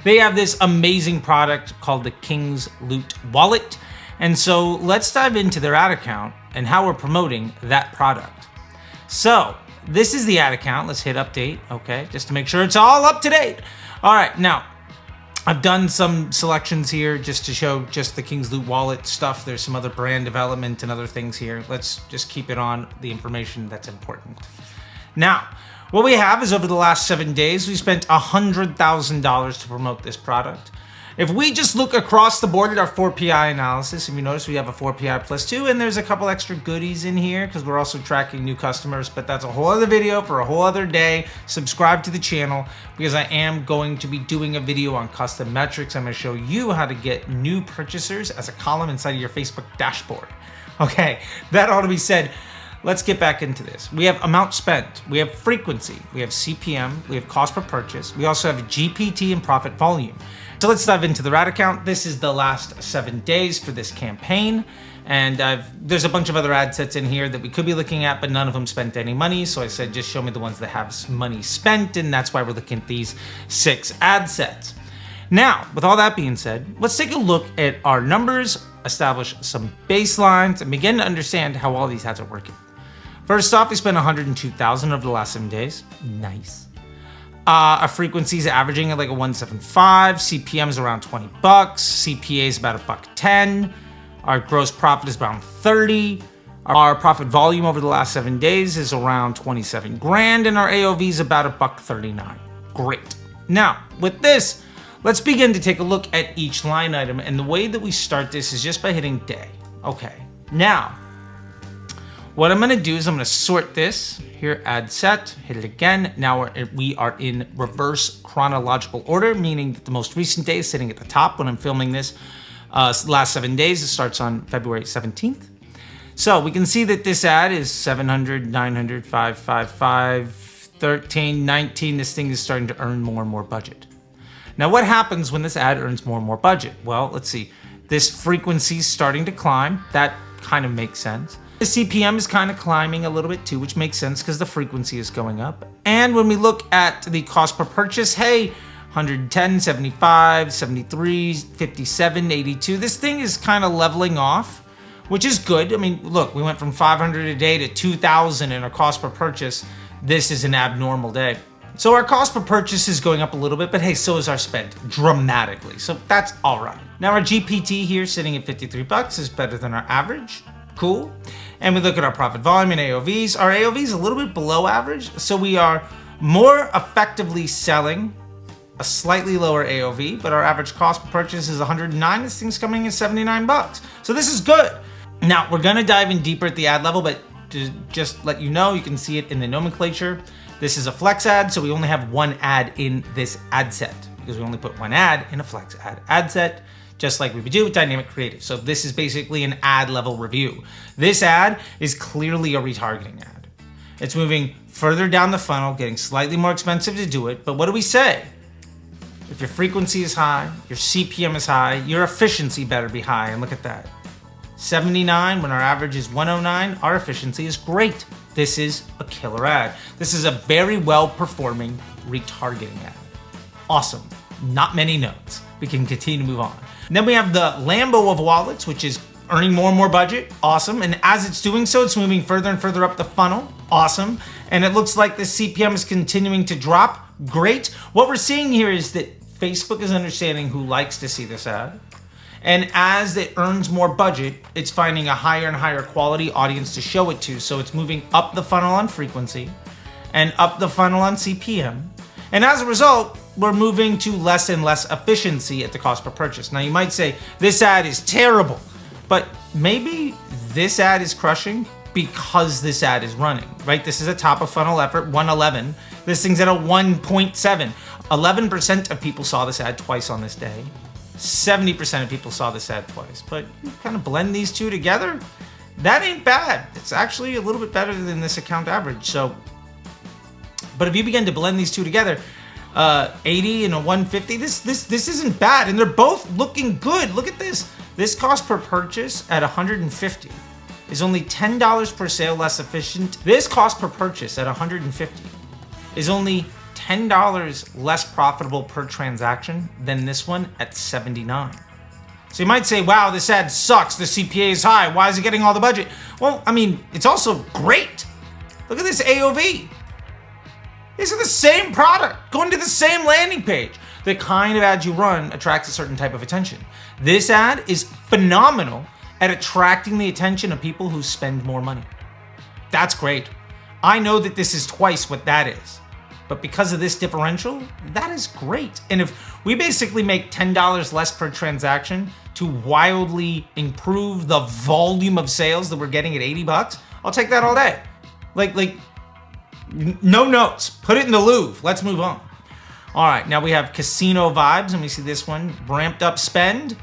They have this amazing product called the King's Loot Wallet. And so let's dive into their ad account and how we're promoting that product. So this is the ad account. Let's hit update, okay, just to make sure it's all up to date. All right, now I've done some selections here just to show just the King's Loot wallet stuff. There's some other brand development and other things here. Let's just keep it on the information that's important. Now, what we have is over the last 7 days, we spent $100,000 to promote this product. If we just look across the board at our 4PI analysis, and you notice we have a 4PI plus 2, and there's a couple extra goodies in here because we're also tracking new customers, but that's a whole other video for a whole other day. Subscribe to the channel because I am going to be doing a video on custom metrics. I'm going to show you how to get new purchasers as a column inside of your Facebook dashboard. Okay, that ought to be said. Let's get back into this. We have amount spent, we have frequency, we have CPM, we have cost per purchase, we also have GPT and profit volume. So let's dive into the RAD account. This is the last 7 days for this campaign. And there's a bunch of other ad sets in here that we could be looking at, but none of them spent any money. So I said, just show me the ones that have money spent. And that's why we're looking at these 6 ad sets. Now, with all that being said, let's take a look at our numbers, establish some baselines, and begin to understand how all these ads are working. First off, we spent $102,000 over the last 7 days. Nice. Our frequency is averaging at like a 175. CPM is around 20 bucks. CPA is about $1.10. Our gross profit is around 30. Our profit volume over the last 7 days is around 27 grand, and our AOV is about $1.39. Great. Now, with this, let's begin to take a look at each line item, and the way that we start this is just by hitting day. Okay. Now, what I'm going to do is I'm going to sort this here, ad set, hit it again. Now we are in reverse chronological order, meaning that the most recent day is sitting at the top when I'm filming this. Last 7 days, it starts on February 17th. So we can see that this ad is 700, 900, 555, 13, 19. This thing is starting to earn more and more budget. Now what happens when this ad earns more and more budget? Well, let's see. This frequency is starting to climb. That kind of makes sense. The CPM is kind of climbing a little bit too, which makes sense because the frequency is going up. And when we look at the cost per purchase, hey, 110, 75, 73, 57, 82. This thing is kind of leveling off, which is good. I mean, look, we went from 500 a day to 2,000 in our cost per purchase. This is an abnormal day. So our cost per purchase is going up a little bit, but hey, so is our spend dramatically. So that's all right. Now our GPT here sitting at 53 bucks is better than our average. Cool. And we look at our profit volume and AOVs. Our AOV is a little bit below average, so we are more effectively selling a slightly lower AOV, but our average cost per purchase is 109. This thing's coming in 79 bucks. So this is good. Now we're going to dive in deeper at the ad level, but to just let you know, you can see it in the nomenclature. This is a flex ad, so we only have one ad in this ad set because we only put one ad in a flex ad set, just like we would do with dynamic creative. So this is basically an ad level review. This ad is clearly a retargeting ad. It's moving further down the funnel, getting slightly more expensive to do it. But what do we say? If your frequency is high, your CPM is high, your efficiency better be high. And look at that. 79 when our average is 109, our efficiency is great. This is a killer ad. This is a very well performing retargeting ad. Awesome. Not many notes. We can continue to move on. And then we have the Lambo of wallets, which is earning more and more budget. Awesome. And as it's doing so, it's moving further and further up the funnel. Awesome. And it looks like the CPM is continuing to drop. Great. What we're seeing here is that Facebook is understanding who likes to see this ad. And as it earns more budget, it's finding a higher and higher quality audience to show it to. So it's moving up the funnel on frequency and up the funnel on CPM. And as a result, we're moving to less and less efficiency at the cost per purchase. Now you might say, this ad is terrible, but maybe this ad is crushing because this ad is running, right? This is a top of funnel effort, 111. This thing's at a 1.7. 11% of people saw this ad twice on this day. 70% of people saw this ad twice, but you kind of blend these two together, that ain't bad. It's actually a little bit better than this account average. So, but if you begin to blend these two together, 80 and a 150, this isn't bad, and they're both looking good. Look at this. This cost per purchase at 150 is only $10 per sale less efficient. This cost per purchase at 150 is only $10 less profitable per transaction than this one at 79. So you might say, wow, this ad sucks. The CPA is high. Why is it getting all the budget? Well, I mean, it's also great. Look at this AOV. These are the same product, going to the same landing page. The kind of ad you run attracts a certain type of attention. This ad is phenomenal at attracting the attention of people who spend more money. That's great. I know that this is twice what that is, but because of this differential, that is great. And if we basically make $10 less per transaction to wildly improve the volume of sales that we're getting at 80 bucks, I'll take that all day. Like, no notes, put it in the Louvre. Let's move on. All right, now we have casino vibes, and we see this one, ramped up spend.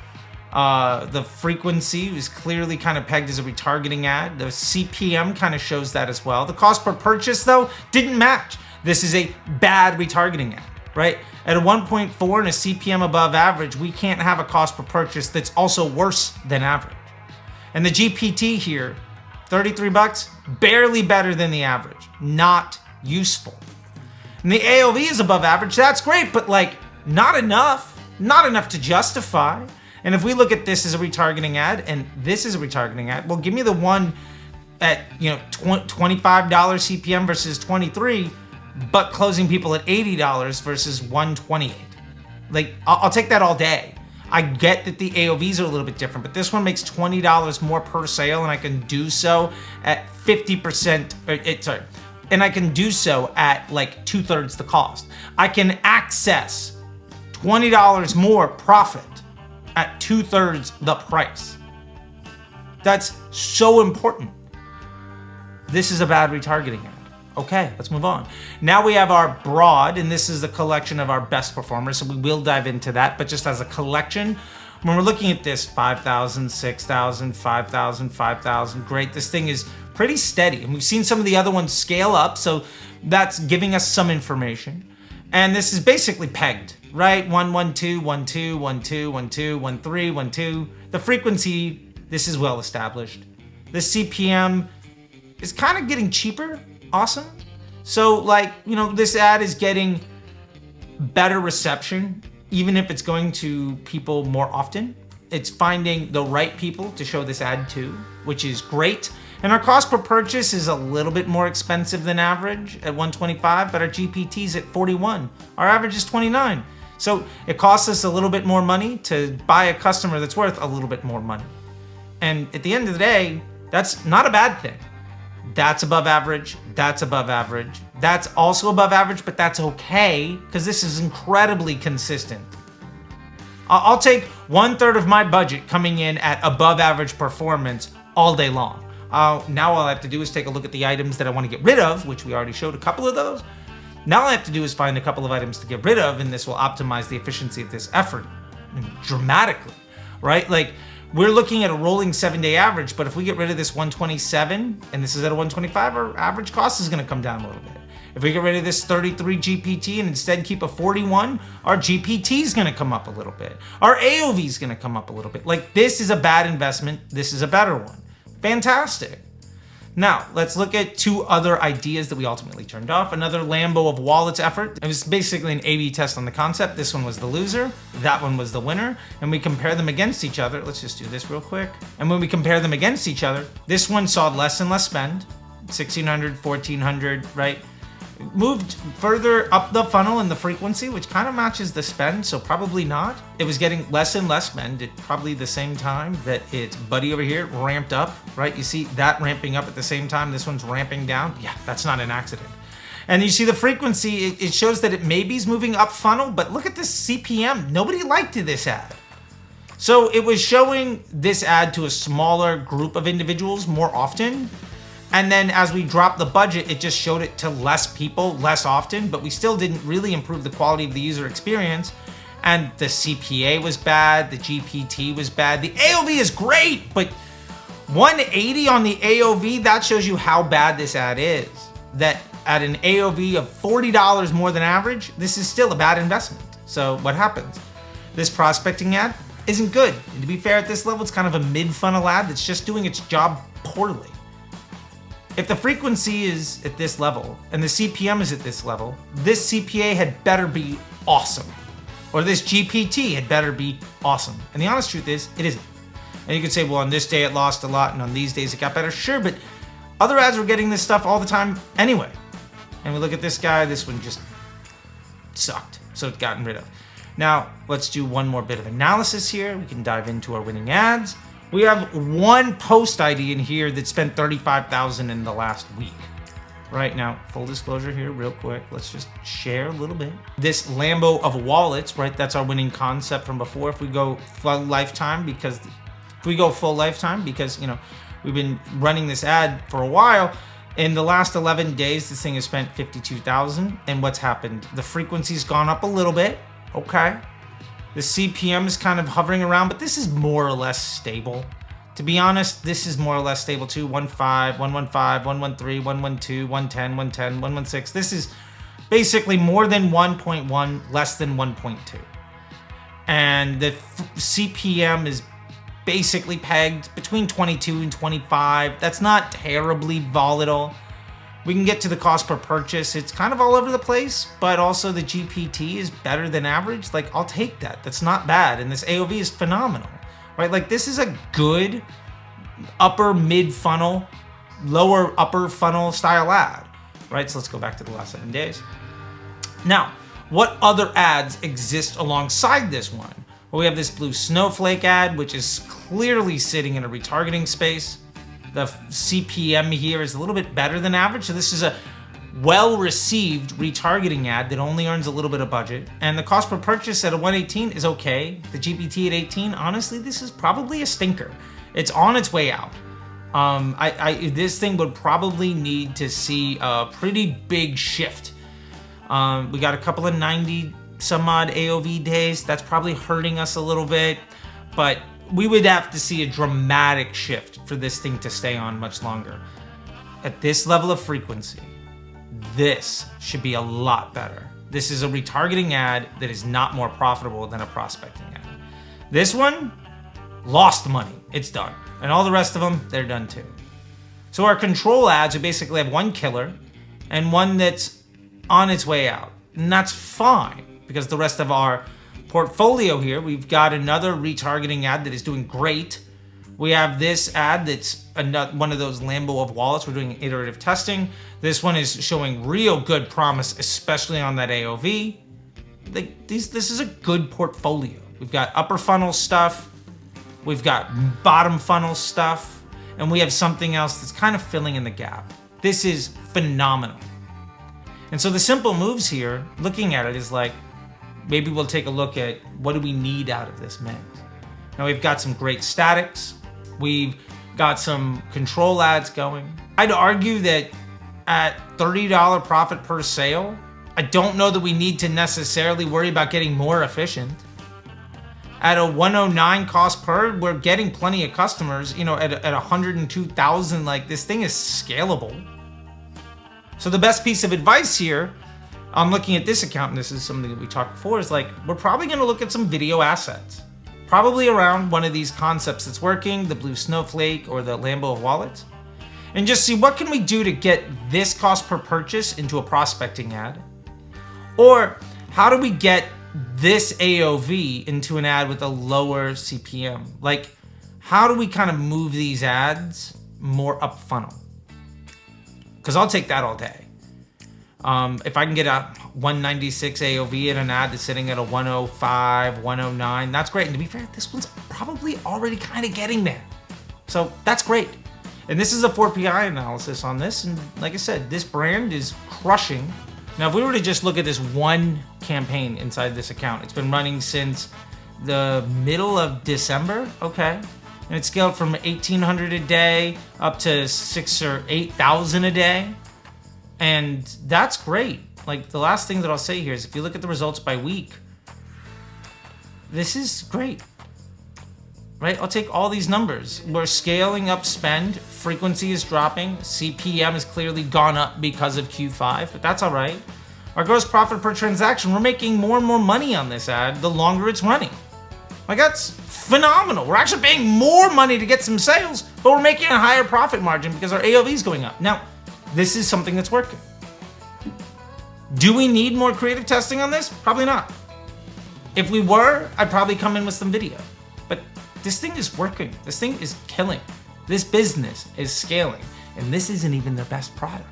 The frequency is clearly kind of pegged as a retargeting ad. The CPM kind of shows that as well. The cost per purchase, though, didn't match. This is a bad retargeting ad, right? At a 1.4 and a CPM above average, we can't have a cost per purchase that's also worse than average. And the GPT here, 33 bucks, barely better than the average, not useful. And the AOV is above average, that's great, but like not enough to justify. And if we look at this as a retargeting ad and this is a retargeting ad, well, give me the one at $25 CPM versus 23, but closing people at $80 versus 128. Like, I'll take that all day. I get that the AOVs are a little bit different, but this one makes $20 more per sale, and I can do so at 50%, and I can do so at like 2/3 the cost. I can access $20 more profit at 2/3 the price. That's so important. This is a bad retargeting ad. Okay, let's move on. Now we have our broad, and this is the collection of our best performers, so we will dive into that, but just as a collection, when we're looking at this, 5,000, 6,000, 5,000, 5,000, great. This thing is pretty steady, and we've seen some of the other ones scale up, so that's giving us some information. And this is basically pegged, right? 1, 1, 2, 1, 2, 1, 2, 1, 2, 1, 3, 1, 2. The frequency, this is well established. The CPM is kind of getting cheaper. Awesome. So like, this ad is getting better reception, even if it's going to people more often. It's finding the right people to show this ad to, which is great. And our cost per purchase is a little bit more expensive than average at 125, but our GPT's at 41. Our average is 29. So it costs us a little bit more money to buy a customer that's worth a little bit more money. And at the end of the day, that's not a bad thing. That's above average, that's above average, that's also above average, but that's okay, because this is incredibly consistent. I'll take 1/3 of my budget coming in at above average performance all day long. Now all I have to do is take a look at the items that I want to get rid of, which we already showed a couple of those. Now all I have to do is find a couple of items to get rid of, and this will optimize the efficiency of this effort dramatically, right? Like, we're looking at a rolling 7-day average, but if we get rid of this 127, and this is at a 125, our average cost is gonna come down a little bit. If we get rid of this 33 GPT and instead keep a 41, our GPT is gonna come up a little bit. Our AOV is gonna come up a little bit. Like, this is a bad investment, this is a better one. Fantastic. Now, let's look at 2 other ideas that we ultimately turned off. Another Lambo of wallets effort. It was basically an A/B test on the concept. This one was the loser, that one was the winner, and we compare them against each other. Let's just do this real quick. And when we compare them against each other, this one saw less and less spend, 1,600, 1,400, right? Moved further up the funnel in the frequency, which kind of matches the spend, so probably not. It was getting less and less spend at probably the same time that its buddy over here ramped up, right? You see that ramping up at the same time, this one's ramping down. Yeah, that's not an accident. And you see the frequency, it shows that it maybe is moving up funnel, but look at this CPM. Nobody liked this ad. So it was showing this ad to a smaller group of individuals more often. And then as we dropped the budget, it just showed it to less people, less often, but we still didn't really improve the quality of the user experience. And the CPA was bad, the GPT was bad. The AOV is great, but 180 on the AOV, that shows you how bad this ad is. That at an AOV of $40 more than average, this is still a bad investment. So what happens? This prospecting ad isn't good. And to be fair, at this level, it's kind of a mid-funnel ad that's just doing its job poorly. If the frequency is at this level and the CPM is at this level, this CPA had better be awesome. or this GPT had better be awesome. And the honest truth is, it isn't. And you could say, well, on this day it lost a lot, and on these days it got better. Sure, but other ads were getting this stuff all the time anyway. And we look at this guy, this one just sucked, so it's gotten rid of. Now, let's do one more bit of analysis here. We can dive into our winning ads. We have one post ID in here that spent $35,000 in the last week. Right now, full disclosure here, real quick. Let's just share a little bit. This Lambo of wallets, right? That's our winning concept from before. If we go full lifetime, because you know, we've been running this ad for a while. In the last 11 days, this thing has spent $52,000. And what's happened? The frequency's gone up a little bit. Okay. The CPM is kind of hovering around, but this is more or less stable. To be honest, this is more or less stable too. 1.5, 1.15, 1.13, 1.12, 1.10, 1.10, 1.16. This is basically more than 1.1, less than 1.2. And the CPM is basically pegged between 22 and 25. That's not terribly volatile. We can get to the cost per purchase. It's kind of all over the place, but also the GPT is better than average. Like, I'll take that. That's not bad. And this AOV is phenomenal, right? Like, this is a good upper mid funnel, lower upper funnel style ad, right? So let's go back to the last 7 days. Now, what other ads exist alongside this one? Well, we have this blue snowflake ad, which is clearly sitting in a retargeting space. The CPM here is a little bit better than average. So this is a well-received retargeting ad that only earns a little bit of budget. And the cost per purchase at a 118 is okay. The GPT at 18, honestly, this is probably a stinker. It's on its way out. This thing would probably need to see a pretty big shift. We got a couple of 90 some odd AOV days. That's probably hurting us a little bit, but we would have to see a dramatic shift for this thing to stay on much longer. At this level of frequency, this should be a lot better. This is a retargeting ad that is not more profitable than a prospecting ad. This one lost money. It's done. And all the rest of them, they're done too. So our control ads, we basically have one killer and one that's on its way out. And that's fine, because the rest of our portfolio here, we've got another retargeting ad that is doing great. We have this ad that's one of those Lambo of wallets. We're doing iterative testing. This one is showing real good promise, especially on that AOV. This is a good portfolio. We've got upper funnel stuff. We've got bottom funnel stuff. And we have something else that's kind of filling in the gap. This is phenomenal. And so the simple moves here, looking at it, is like, maybe we'll take a look at what do we need out of this mix. Now we've got some great statics. We've got some control ads going. I'd argue that at $30 profit per sale, I don't know that we need to necessarily worry about getting more efficient. At a 109 cost per, we're getting plenty of customers. You know, at 102,000, like, this thing is scalable. So the best piece of advice here, I'm looking at this account, and this is something that we talked before, is like, we're probably gonna look at some video assets. Probably around one of these concepts that's working, the blue snowflake or the Lambo of wallets, and just see what can we do to get this cost per purchase into a prospecting ad? Or how do we get this AOV into an ad with a lower CPM? Like, how do we kind of move these ads more up funnel? Because I'll take that all day. If I can get a 196 AOV in an ad that's sitting at a 105, 109, that's great. And to be fair, this one's probably already kind of getting there. So that's great. And this is a 4PI analysis on this. And like I said, this brand is crushing. Now, if we were to just look at this one campaign inside this account, it's been running since the middle of December. Okay. And it's scaled from 1,800 a day up to 6,000 or 8,000 a day. And that's great. Like, the last thing that I'll say here is, if you look at the results by week, this is great, right? I'll take all these numbers. We're scaling up spend, frequency is dropping, CPM has clearly gone up because of Q5, but that's all right. Our gross profit per transaction, we're making more and more money on this ad the longer it's running. Like, that's phenomenal. We're actually paying more money to get some sales, but we're making a higher profit margin because our AOV is going up. Now, this is something that's working. Do we need more creative testing on this? Probably not. If we were, I'd probably come in with some video. But this thing is working. This thing is killing. This business is scaling. And this isn't even their best product.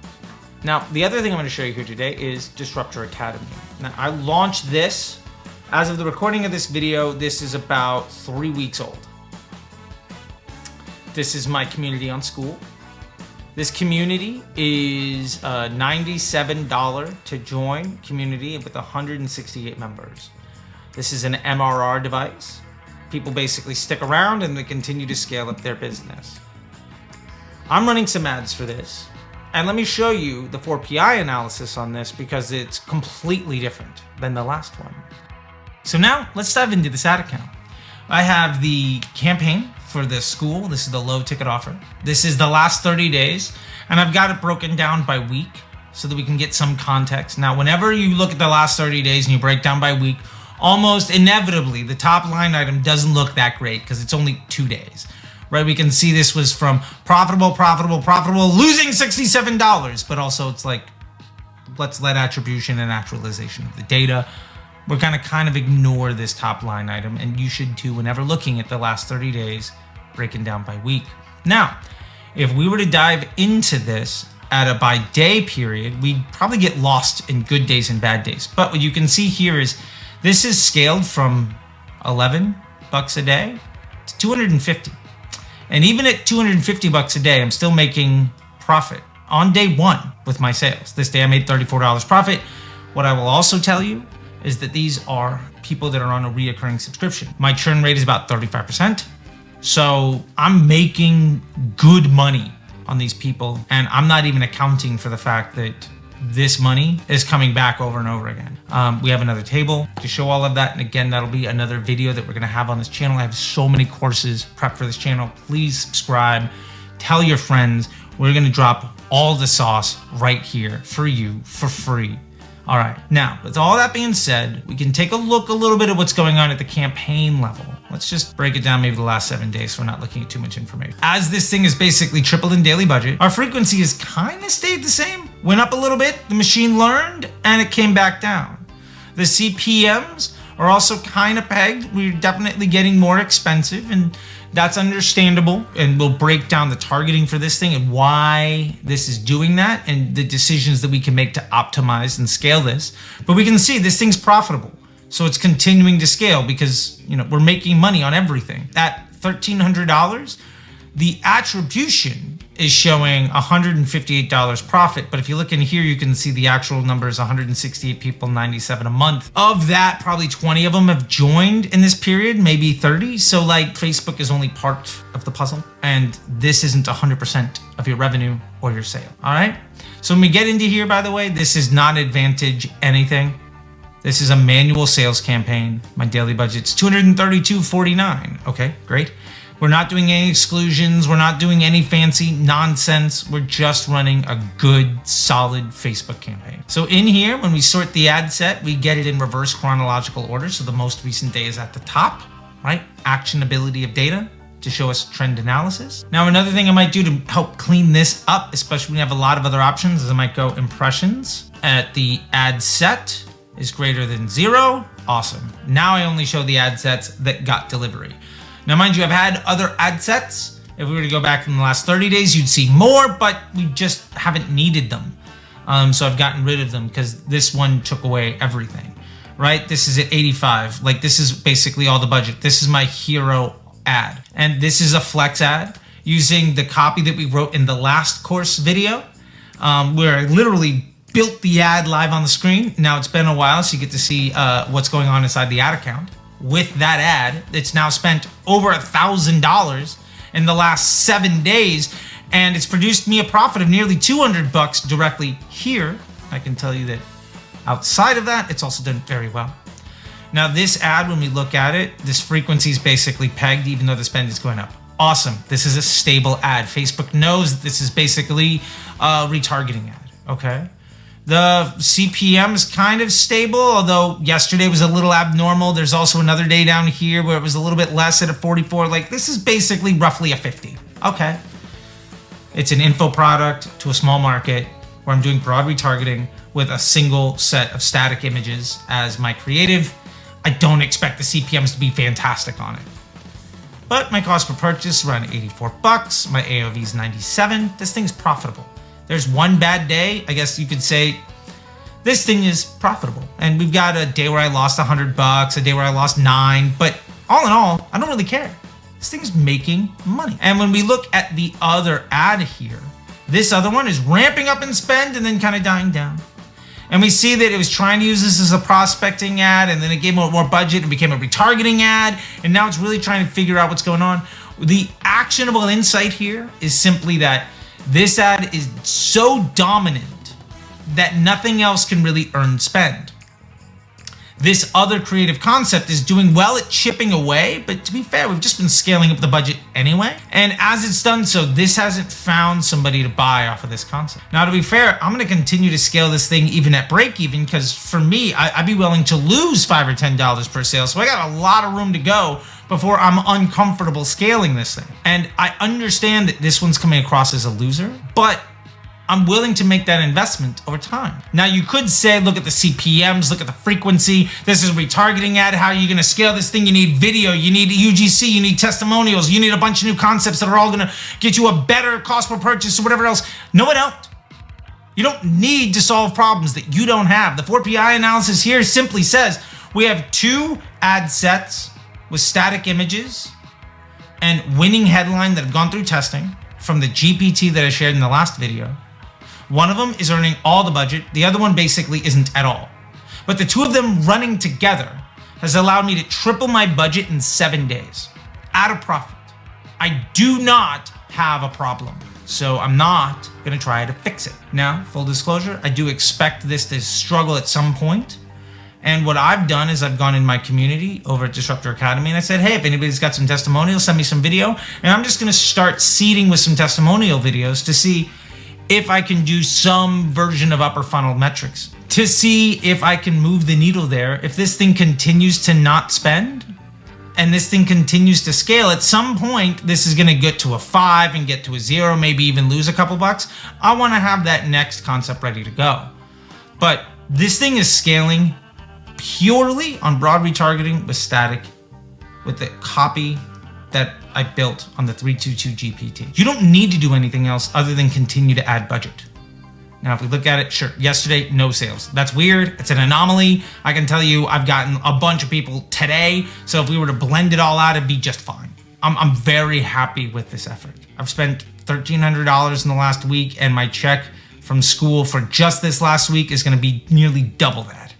Now, the other thing I'm going to show you here today is Disruptor Academy. Now, I launched this. As of the recording of this video, this is about 3 weeks old. This is my community on School. This community is $97 to join community with 168 members. This is an MRR device. People basically stick around and they continue to scale up their business. I'm running some ads for this. And let me show you the 4PI analysis on this because it's completely different than the last one. So now let's dive into this ad account. I have the campaign for the school. This is the low ticket offer. This is the last 30 days. And I've got it broken down by week so that we can get some context. Now, whenever you look at the last 30 days and you break down by week, almost inevitably, the top line item doesn't look that great because it's only 2 days, right? We can see this was from profitable, losing $67, but also it's like, let's let attribution and actualization of the data. We're gonna kind of ignore this top line item, and you should too whenever looking at the last 30 days, breaking down by week. Now, if we were to dive into this at a by day period, we'd probably get lost in good days and bad days. But what you can see here is this is scaled from 11 bucks a day to 250. And even at 250 bucks a day, I'm still making profit on day one with my sales. This day I made $34 profit. What I will also tell you is that these are people that are on a reoccurring subscription. My churn rate is about 35%. So I'm making good money on these people, and I'm not even accounting for the fact that this money is coming back over and over again. We have another table to show all of that. And again, that'll be another video that we're gonna have on this channel. I have so many courses prepped for this channel. Please subscribe, tell your friends. We're gonna drop all the sauce right here for you for free. All right, now with all that being said, we can take a look a little bit at what's going on at the campaign level. Let's just break it down maybe the last 7 days so we're not looking at too much information. As this thing is basically tripled in daily budget, our frequency has kind of stayed the same. Went up a little bit, the machine learned, and it came back down. The CPMs are also kind of pegged. We're definitely getting more expensive, and that's understandable. And we'll break down the targeting for this thing and why this is doing that and the decisions that we can make to optimize and scale this. But we can see this thing's profitable. So it's continuing to scale because, you know, we're making money on everything. At $1,300, the attribution is showing $158 profit. But if you look in here, you can see the actual numbers, 168 people, 97 a month. Of that, probably 20 of them have joined in this period, maybe 30. So like Facebook is only part of the puzzle. And this isn't 100% of your revenue or your sale, all right? So when we get into here, by the way, this is not Advantage anything. This is a manual sales campaign. My daily budget's $232.49. Okay, great. We're not doing any exclusions. We're not doing any fancy nonsense. We're just running a good, solid Facebook campaign. So in here, when we sort the ad set, we get it in reverse chronological order. So the most recent day is at the top, right? Actionability of data to show us trend analysis. Now, another thing I might do to help clean this up, especially when you have a lot of other options, is I might go impressions at the ad set is greater than 0. Awesome. Now I only show the ad sets that got delivery. Now, mind you, I've had other ad sets. If we were to go back in the last 30 days, you'd see more, but we just haven't needed them. So I've gotten rid of them because this one took away everything, right? This is at 85. Like, this is basically all the budget. This is my hero ad. And this is a flex ad using the copy that we wrote in the last course video, where I literally built the ad live on the screen. Now it's been a while, so you get to see what's going on inside the ad account. With that ad, it's now spent over $1,000 in the last 7 days, and it's produced me a profit of nearly 200 bucks directly here. I can tell you that outside of that, it's also done very well. Now this ad, when we look at it, this frequency is basically pegged, even though the spend is going up. Awesome. This is a stable ad. Facebook knows that this is basically a retargeting ad, okay? The CPM is kind of stable, although yesterday was a little abnormal. There's also another day down here where it was a little bit less at a 44. Like, this is basically roughly a 50. Okay. It's an info product to a small market where I'm doing broad retargeting with a single set of static images as my creative. I don't expect the CPMs to be fantastic on it. But my cost per purchase is around 84 bucks. My AOV is 97. This thing's profitable. There's one bad day, I guess you could say this thing is profitable. And we've got a day where I lost 100 bucks, a day where I lost 9, but all in all, I don't really care. This thing's making money. And when we look at the other ad here, this other one is ramping up in spend and then kind of dying down. And we see that it was trying to use this as a prospecting ad, and then it gave more budget and became a retargeting ad, and now it's really trying to figure out what's going on. The actionable insight here is simply that this ad is so dominant that nothing else can really earn spend. This other creative concept is doing well at chipping away, but to be fair, we've just been scaling up the budget anyway. And as it's done so, this hasn't found somebody to buy off of this concept. Now, to be fair, I'm gonna continue to scale this thing even at break even, because for me, I'd be willing to lose $5 or $10 per sale. So I got a lot of room to go before I'm uncomfortable scaling this thing. And I understand that this one's coming across as a loser, but I'm willing to make that investment over time. Now you could say, look at the CPMs, look at the frequency. This is a retargeting ad. How are you gonna scale this thing? You need video, you need UGC, you need testimonials, you need a bunch of new concepts that are all gonna get you a better cost per purchase or whatever else. No, I don't. You don't need to solve problems that you don't have. The 4PI analysis here simply says we have 2 ad sets with static images and winning headline that have gone through testing from the GPT that I shared in the last video. One of them is earning all the budget. The other one basically isn't at all. But the 2 of them running together has allowed me to triple my budget in 7 days at a profit. I do not have a problem, so I'm not gonna try to fix it. Now, full disclosure, I do expect this to struggle at some point. And what I've done is I've gone in my community over at Disruptor Academy and I said, hey, if anybody's got some testimonials, send me some video. And I'm just gonna start seeding with some testimonial videos to see if I can do some version of upper funnel metrics, to see if I can move the needle there. If this thing continues to not spend and this thing continues to scale, at some point, this is gonna get to a 5 and get to a 0, maybe even lose a couple bucks. I wanna have that next concept ready to go. But this thing is scaling purely on broad retargeting with static, with the copy that I built on the 322 GPT. You don't need to do anything else other than continue to add budget. Now, if we look at it, sure, yesterday, no sales. That's weird, it's an anomaly. I can tell you I've gotten a bunch of people today, so if we were to blend it all out, it'd be just fine. I'm very happy with this effort. I've spent $1,300 in the last week, and my check from school for just this last week is gonna be nearly double that.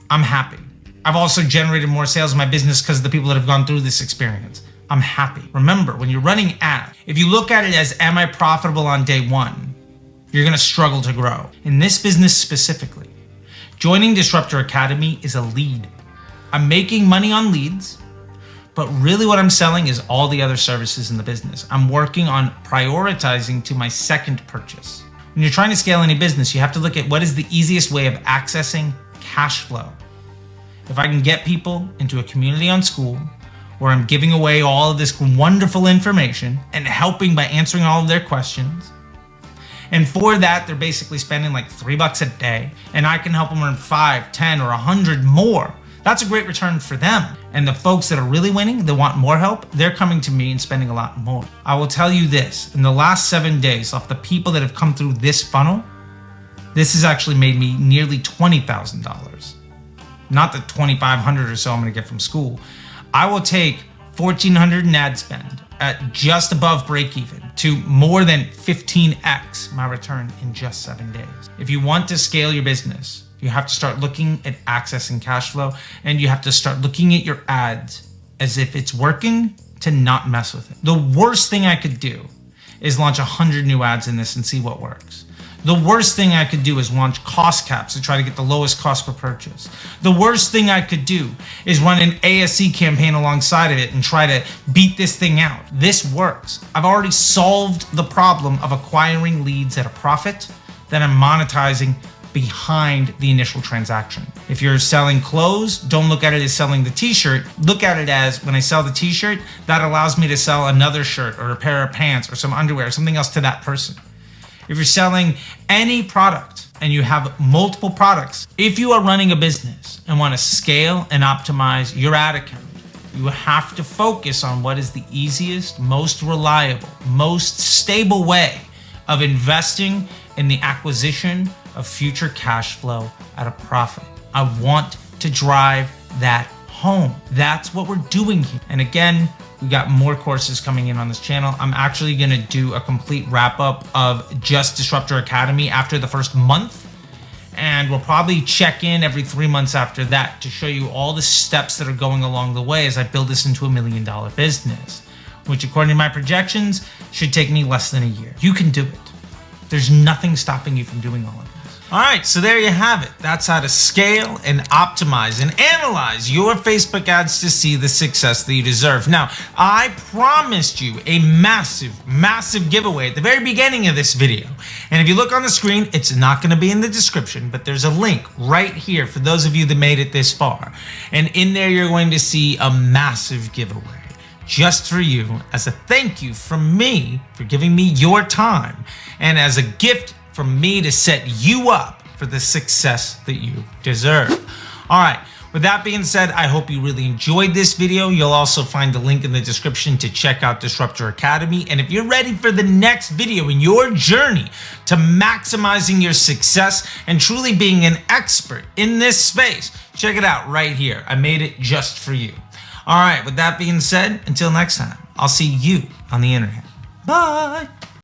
I'm happy. I've also generated more sales in my business because of the people that have gone through this experience. I'm happy. Remember, when you're running ads, if you look at it as, am I profitable on day 1, you're gonna struggle to grow. In this business specifically, joining Disruptor Academy is a lead. I'm making money on leads, but really what I'm selling is all the other services in the business. I'm working on prioritizing to my second purchase. When you're trying to scale any business, you have to look at what is the easiest way of accessing cash flow. If I can get people into a community on School, where I'm giving away all of this wonderful information and helping by answering all of their questions. And for that, they're basically spending like $3 a day, and I can help them earn 5, 10, or 100 more. That's a great return for them. And the folks that are really winning, that want more help, they're coming to me and spending a lot more. I will tell you this, in the last 7 days, off the people that have come through this funnel, this has actually made me nearly $20,000. Not the $2,500 or so I'm gonna get from School. I will take $1,400 in ad spend at just above break even to more than 15x my return in just 7 days. If you want to scale your business, you have to start looking at accessing cash flow, and you have to start looking at your ads as if it's working to not mess with it. The worst thing I could do is launch 100 new ads in this and see what works. The worst thing I could do is launch cost caps to try to get the lowest cost per purchase. The worst thing I could do is run an ASC campaign alongside of it and try to beat this thing out. This works. I've already solved the problem of acquiring leads at a profit that I'm monetizing behind the initial transaction. If you're selling clothes, don't look at it as selling the t-shirt. Look at it as, when I sell the t-shirt, that allows me to sell another shirt or a pair of pants or some underwear or something else to that person. If you're selling any product and you have multiple products, if you are running a business and want to scale and optimize your ad account, you have to focus on what is the easiest, most reliable, most stable way of investing in the acquisition of future cash flow at a profit. I want to drive that home. That's what we're doing here. And again, we got more courses coming in on this channel. I'm actually gonna do a complete wrap up of just Disruptor Academy after the first month. And we'll probably check in every 3 months after that to show you all the steps that are going along the way as I build this into $1 million business, which according to my projections should take me less than a year. You can do it. There's nothing stopping you from doing all of this. All right, so there you have it. That's how to scale and optimize and analyze your Facebook ads to see the success that you deserve. Now, I promised you a massive, massive giveaway at the very beginning of this video. And if you look on the screen, it's not gonna be in the description, but there's a link right here for those of you that made it this far. And in there, you're going to see a massive giveaway just for you as a thank you from me for giving me your time and as a gift from me to set you up for the success that you deserve. All right, with that being said, I hope you really enjoyed this video. You'll also find the link in the description to check out Disruptor Academy. And if you're ready for the next video in your journey to maximizing your success and truly being an expert in this space, check it out right here. I made it just for you. All right, with that being said, until next time, I'll see you on the internet. Bye.